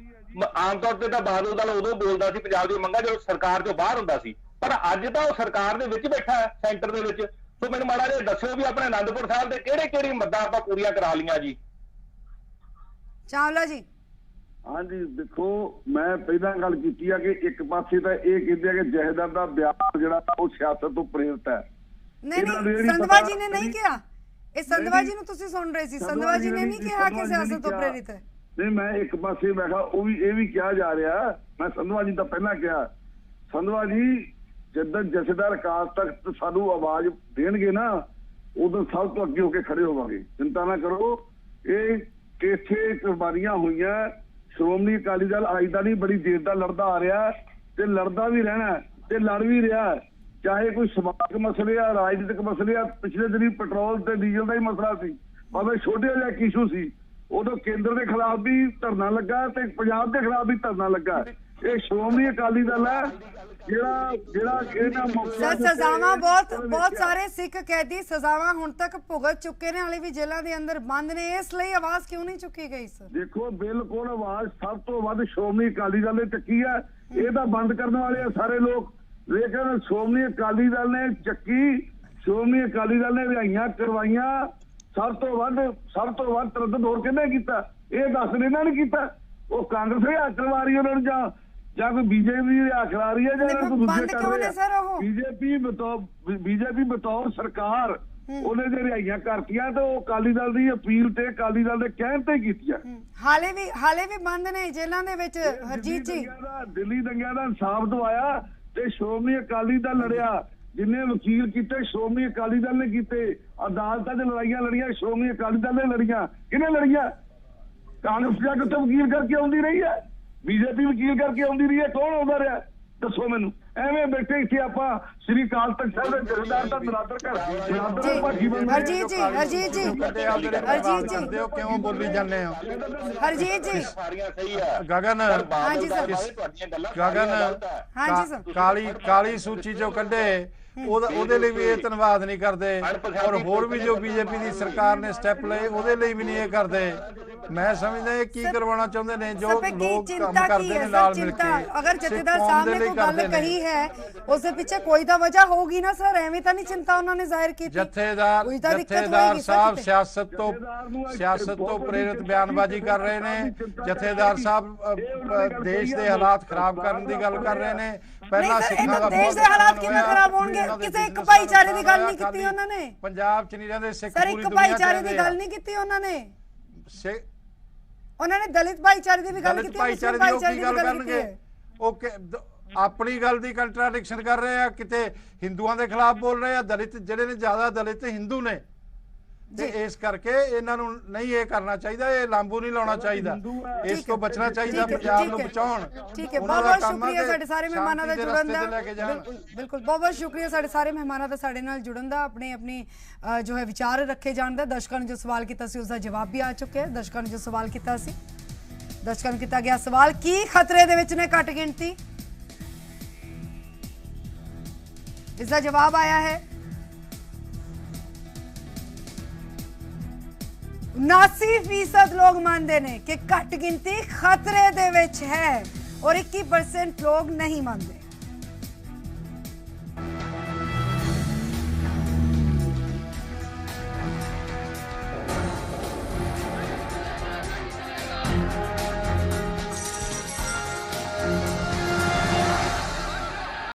ਆਮ ਤੌਰ ਤੇ ਤਾਂ ਬਾਦਲ ਦਲ ਉਦੋਂ ਬੋਲਦਾ ਸੀ ਪੰਜਾਬ ਦੀ ਮੰਗਾਂ ਜਦੋਂ ਸਰਕਾਰ ਚੋਂ ਬਾਹਰ ਹੁੰਦਾ ਸੀ, ਪਰ ਅੱਜ ਤਾਂ ਉਹ ਸਰਕਾਰ ਦੇ ਵਿੱਚ ਬੈਠਾ ਹੈ, ਸੈਂਟਰ ਦੇ ਵਿੱਚ। ਸੋ ਮੈਨੂੰ ਮਾੜਾ ਜਿਹਾ ਦੱਸਿਓ ਵੀ ਆਪਣੇ ਆਨੰਦਪੁਰ ਸਾਹਿਬ ਦੇ ਕਿਹੜੀ ਮੱਦਾਂ ਆਪਾਂ ਪੂਰੀਆਂ ਕਰਾ ਲੀਆਂ ਜੀ। ਚਾਵਲਾ ਜੀ। ਹਾਂਜੀ ਦੇਖੋ, ਮੈਂ ਪਹਿਲਾਂ ਗੱਲ ਕੀਤੀ ਆ ਕਿ ਇੱਕ ਪਾਸੇ ਤਾਂ ਇਹ ਕਹਿੰਦੇ ਆ ਕਿ ਜਥੇਦਾਰ ਦਾ ਬਿਆਨ ਜਿਹੜਾ ਉਹ ਸਿਆਸਤ ਤੋਂ ਪ੍ਰੇਰਿਤ ਹੈ। ਨਹੀਂ ਸੰਧਵਾ ਜੀ ਨੇ ਨਹੀਂ ਕਿਹਾ ਇਹ, ਸੰਧਵਾ ਜੀ ਨੂੰ ਤੁਸੀਂ ਸੁਣ ਰਹੇ ਸੀ, ਸੰਧਵਾ ਜੀ ਨੇ ਨਹੀਂ ਕਿਹਾ ਕਿ ਸਿਆਸਤ ਤੋਂ ਪ੍ਰੇਰਿਤ ਹੈ। ਨਹੀਂ, ਮੈਂ ਇੱਕ ਪਾਸੇ ਮੈਂ ਕਿਹਾ ਉਹ ਵੀ ਇਹ ਵੀ ਕਿਹਾ ਜਾ ਰਿਹਾ, ਮੈਂ ਸੰਧਵਾ ਜੀ ਤਾਂ ਪਹਿਲਾਂ ਕਿਹਾ, ਸੰਧਵਾ ਜੀ ਜਦੋਂ ਜਥੇਦਾਰ ਅਕਾਲ ਤਖਤ ਸਾਨੂੰ ਆਵਾਜ਼ ਦੇਣਗੇ ਨਾ ਉਦੋਂ ਸਭ ਤੋਂ ਅੱਗੇ ਹੋ ਕੇ ਖੜੇ ਹੋਵਾਂਗੇ, ਚਿੰਤਾ ਨਾ ਕਰੋ। ਇਹ ਕਿੱਥੇ ਕੁਰਬਾਨੀਆਂ ਹੋਈਆਂ, ਸ਼੍ਰੋਮਣੀ ਅਕਾਲੀ ਦਲ ਅੱਜ ਦਾ ਨਹੀਂ ਬੜੀ ਦੇਰ ਦਾ ਲੜਦਾ ਆ ਰਿਹਾ ਤੇ ਲੜਦਾ ਵੀ ਰਹਿਣਾ ਤੇ ਲੜ ਵੀ ਰਿਹਾ, ਚਾਹੇ ਕੋਈ ਸਮਾਜਿਕ ਮਸਲੇ ਆ, ਰਾਜਨੀਤਿਕ ਮਸਲੇ ਆ। ਪਿਛਲੇ ਦਿਨੀ ਪੈਟਰੋਲ ਤੇ ਡੀਜ਼ਲ ਦਾ ਹੀ ਮਸਲਾ ਸੀ, ਭਾਵੇਂ ਛੋਟੇ ਜਿਹਾ ਇਸ਼ੂ ਸੀ, ਉਦੋਂ ਕੇਂਦਰ ਦੇ ਖਿਲਾਫ ਵੀ ਧਰਨਾ ਲੱਗਾ ਤੇ ਪੰਜਾਬ ਦੇ ਖਿਲਾਫ ਵੀ ਧਰਨਾ ਲੱਗਾ। ਇਹ ਸ਼੍ਰੋਮਣੀ ਅਕਾਲੀ ਦਲ ਹੈ ਜਿਹੜਾ ਇਹਨਾਂ ਸਰ ਸਜ਼ਾਵਾਂ ਬਹੁਤ ਸਾਰੇ ਸਿੱਖ ਕੈਦੀ ਸਜ਼ਾਵਾਂ ਹੁਣ ਤੱਕ ਭੁਗਤ ਚੁੱਕੇ ਨੇ, ਹਾਲੇ ਵੀ ਜੇਲ੍ਹਾਂ ਦੇ ਅੰਦਰ ਬੰਦ ਨੇ, ਇਸ ਲਈ ਆਵਾਜ਼ ਕਿਉਂ ਨਹੀਂ ਚੁੱਕੀ ਗਈ ਸਰ? ਦੇਖੋ ਬਿਲਕੁਲ ਆਵਾਜ਼ ਸਭ ਤੋਂ ਵੱਧ ਸ਼੍ਰੋਮਣੀ ਅਕਾਲੀ ਦਲ ਨੇ ਚੱਕੀ ਹੈ, ਇਹ ਤਾਂ ਬੰਦ ਕਰਨ ਵਾਲੇ ਆ ਸਾਰੇ ਲੋਕ, ਲੇਕਿਨ ਸ਼੍ਰੋਮਣੀ ਅਕਾਲੀ ਦਲ ਨੇ ਚੱਕੀ, ਸ਼੍ਰੋਮਣੀ ਅਕਾਲੀ ਦਲ ਨੇ ਰਿਹਾਈਆਂ ਕਰਵਾਈਆਂ। ਸਭ ਤੋਂ ਵੱਧ ਤਰੱਦਦ ਹੋਰ ਕਿਹਨੇ ਕੀਤਾ? ਇਹ ਦੱਸ ਇਹਨਾਂ ਨੇ ਕੀਤਾ। ਉਹ ਕਾਂਗਰਸ ਹੀ ਹੱਥ ਲਾ ਰਹੀ ਉਹਨਾਂ ਨੂੰ ਜਾਂ ਕੋਈ ਬੀਜੇਪੀ ਹੱਥ ਲਾ ਰਹੀ ਹੈ ਜਾਂ ਕੋਈ ਦੂਜੇ ਕਰ ਰਹੇ। ਬੀਜੇਪੀ ਬਤੌਰ ਸਰਕਾਰ ਉਹਨੇ ਜੇ ਰਿਹਾਈਆਂ ਕਰਤੀਆਂ ਤੇ ਉਹ ਅਕਾਲੀ ਦਲ ਦੀ ਅਪੀਲ ਤੇ ਅਕਾਲੀ ਦਲ ਦੇ ਕਹਿਣ ਤੇ ਕੀਤੀਆਂ। ਹਾਲੇ ਵੀ ਬੰਦ ਨੇ ਜੇਲ੍ਹਾਂ ਦੇ ਵਿੱਚ। ਹਰਜੀਤ ਜੀ, ਦਿੱਲੀ ਦੰਗਿਆਂ ਦਾ ਇਨਸਾਫ ਦਵਾਇਆ ਤੇ ਸ਼੍ਰੋਮਣੀ ਅਕਾਲੀ ਦਲ ਲੜਿਆ, ਜਿੰਨੇ ਵਕੀਲ ਕੀਤੇ ਸ਼੍ਰੋਮਣੀ ਅਕਾਲੀ ਦਲ ਨੇ ਕੀਤੇ, ਅਦਾਲਤਾਂ 'ਚ ਲੜਾਈਆਂ ਲੜੀਆਂ ਸ਼੍ਰੋਮਣੀ ਅਕਾਲੀ ਦਲ ਨੇ ਲੜੀਆਂ। ਕਿਹਨੇ ਲੜੀਆਂ? ਕਾਂਗਰਸ ਜਾ ਕੇ ਵਕੀਲ ਕਰਕੇ ਆਉਂਦੀ ਰਹੀ ਹੈ, ਬੀਜੇਪੀ ਵਕੀਲ ਕਰਕੇ ਆਉਂਦੀ ਰਹੀ ਹੈ, ਕੌਣ ਆਉਂਦਾ ਰਿਹਾ ਦੱਸੋ ਮੈਨੂੰ? ਐਵੇਂ ਬੈਠੇ ਇੱਥੇ ਆਪਾਂ ਸ੍ਰੀ ਅਕਾਲ ਤਖਤ ਸਾਹਿਬ ਦੇ ਜਥੇਦਾਰ ਦਾ ਨਰਾਦਰ ਭਾਜੀ ਬਣਦੇ। ਹਰਜੀਤ ਜੀ ਕਿਉਂ ਬੋਲੀ ਜਾਂਦੇ ਹੋ? ਹਰਜੀਤ ਜੀ, ਗਗਨ, ਹਾਂਜੀ ਸਰ, ਗਗਨ ਹਾਂਜੀ ਸਰ, ਕਾਲੀ ਸੂਚੀ ਚੋਂ ਕੱਢੇ ਉਹਦੇ ਲਈ ਵੀ ਇਹ ਧੰਨਵਾਦ ਨਹੀਂ ਕਰਦੇ, ਔਰ ਹੋਰ ਵੀ ਜੋ ਬੀਜੇਪੀ ਦੀ ਸਰਕਾਰ ਨੇ ਸਟੈਪ ਲਏ ਉਹਦੇ ਲਈ ਵੀ ਨਹੀਂ ਇਹ ਕਰਦੇ। ਮੈਂ ਸਮਝਦਾ ਇਹ ਕੀ ਕਰਵਾਉਣਾ ਚਾਹੁੰਦੇ ਨੇ ਜੋ ਲੋਕ ਕੰਮ ਕਰਦੇ ਨੇ ਨਾਲ ਮਿਲ ਕੇ। ਅਗਰ ਜਥੇਦਾਰ ਸਾਹਿਬ ਨੇ ਕੋਈ ਗੱਲ ਕਹੀ ਹੈ ਉਸ ਦੇ ਪਿੱਛੇ ਕੋਈ ਤਾਂ ਵਜ੍ਹਾ ਹੋਊਗੀ ਨਾ ਸਰ, ਐਵੇਂ ਤਾਂ ਨਹੀਂ ਚਿੰਤਾ ਉਹਨਾਂ ਨੇ ਜ਼ਾਹਿਰ ਕੀਤੀ। ਜਥੇਦਾਰ ਸਾਹਿਬ ਸਿਆਸਤ ਤੋਂ ਪ੍ਰੇਰਿਤ ਬਿਆਨਬਾਜ਼ੀ ਕਰ ਰਹੇ ਨੇ। ਜਥੇਦਾਰ ਸਾਹਿਬ ਦੇਸ਼ ਦੇ ਹਾਲਾਤ ਖਰਾਬ ਕਰਨ ਦੀ ਗੱਲ ਕਰ ਰਹੇ ਨੇ। ਪਹਿਲਾਂ ਸਿੱਖਾਂ ਦਾ ਦੇਸ਼ ਦੇ ਹਾਲਾਤ ਕਿਵੇਂ ਖਰਾਬ ਹੋਣਗੇ? ਕਿਸੇ ਇੱਕ ਭਾਈਚਾਰੇ ਦੀ ਗੱਲ ਨਹੀਂ ਕੀਤੀ ਉਹਨਾਂ ਨੇ। ਪੰਜਾਬ 'ਚ ਨਹੀਂ ਰਹਿੰਦੇ ਸਿੱਖ, ਸਰ ਇੱਕ ਭਾਈਚਾਰੇ ਦੀ ਗੱਲ ਨਹੀਂ ਕੀਤੀ ਉਹਨਾਂ ਨੇ ਦਲਿਤ ਭਾਈਚਾਰੇ ਦੀ ਵੀ ਗੱਲ ਕੀਤੀ। ਭਾਈਚਾਰੇ ਦੀ ਗੱਲ ਕਰਨਗੇ ਉਹ ਆਪਣੀ ਗੱਲ ਦੀ ਕੰਟਰਾਡਿਕਸ਼ਨ ਕਰ ਰਹੇ ਆ, ਕਿਤੇ ਹਿੰਦੂਆਂ ਦੇ ਖਿਲਾਫ ਬੋਲ ਰਹੇ ਆ। ਦਲਿਤ ਜਿਹੜੇ ਨੇ ਜ਼ਿਆਦਾ ਦਲਿਤ ਹਿੰਦੂ ਨੇ, ਤੇ ਇਸ ਕਰਕੇ ਇਹਨਾਂ ਨੂੰ ਨਹੀਂ ਇਹ ਕਰਨਾ ਚਾਹੀਦਾ, ਇਹ ਲਾਂਬੂ ਨਹੀਂ ਲਾਉਣਾ ਚਾਹੀਦਾ, ਇਸ ਤੋਂ ਬਚਣਾ ਚਾਹੀਦਾ, ਪੰਜਾਬ ਨੂੰ ਬਚਾਉਣ। ਠੀਕ ਹੈ, ਬਹੁਤ ਬਹੁਤ ਸ਼ੁਕਰੀਆ ਸਾਡੇ ਸਾਰੇ ਮਹਿਮਾਨਾਂ ਦਾ ਜੁੜਨ ਦਾ। ਬਿਲਕੁਲ ਬਹੁਤ ਬਹੁਤ ਸ਼ੁਕਰੀਆ ਸਾਡੇ ਸਾਰੇ ਮਹਿਮਾਨਾਂ ਦਾ ਸਾਡੇ ਨਾਲ ਜੁੜਨ ਦਾ, ਆਪਣੀ ਜੋ ਹੈ ਵਿਚਾਰ ਰੱਖੇ ਜਾਣ ਦਾ। ਦਰਸ਼ਕਾਂ ਨੇ ਜੋ ਸਵਾਲ ਕੀਤਾ ਸੀ ਉਸਦਾ ਜਵਾਬ ਵੀ ਆ ਚੁੱਕਿਆ ਹੈ। ਦਰਸ਼ਕਾਂ ਨੇ ਜੋ ਸਵਾਲ ਕੀਤਾ ਸੀ, ਦਰਸ਼ਕਾਂ ਨੂੰ ਕੀਤਾ ਗਿਆ ਸਵਾਲ, ਕੀ ਖਤਰੇ ਦੇ ਵਿੱਚ ਨੇ ਘੱਟ ਗਿਣਤੀ? इसका जवाब आया है 79% लोग मानते ने कि घट गिनती खतरे दे विच है और 21% लोग नहीं मानते।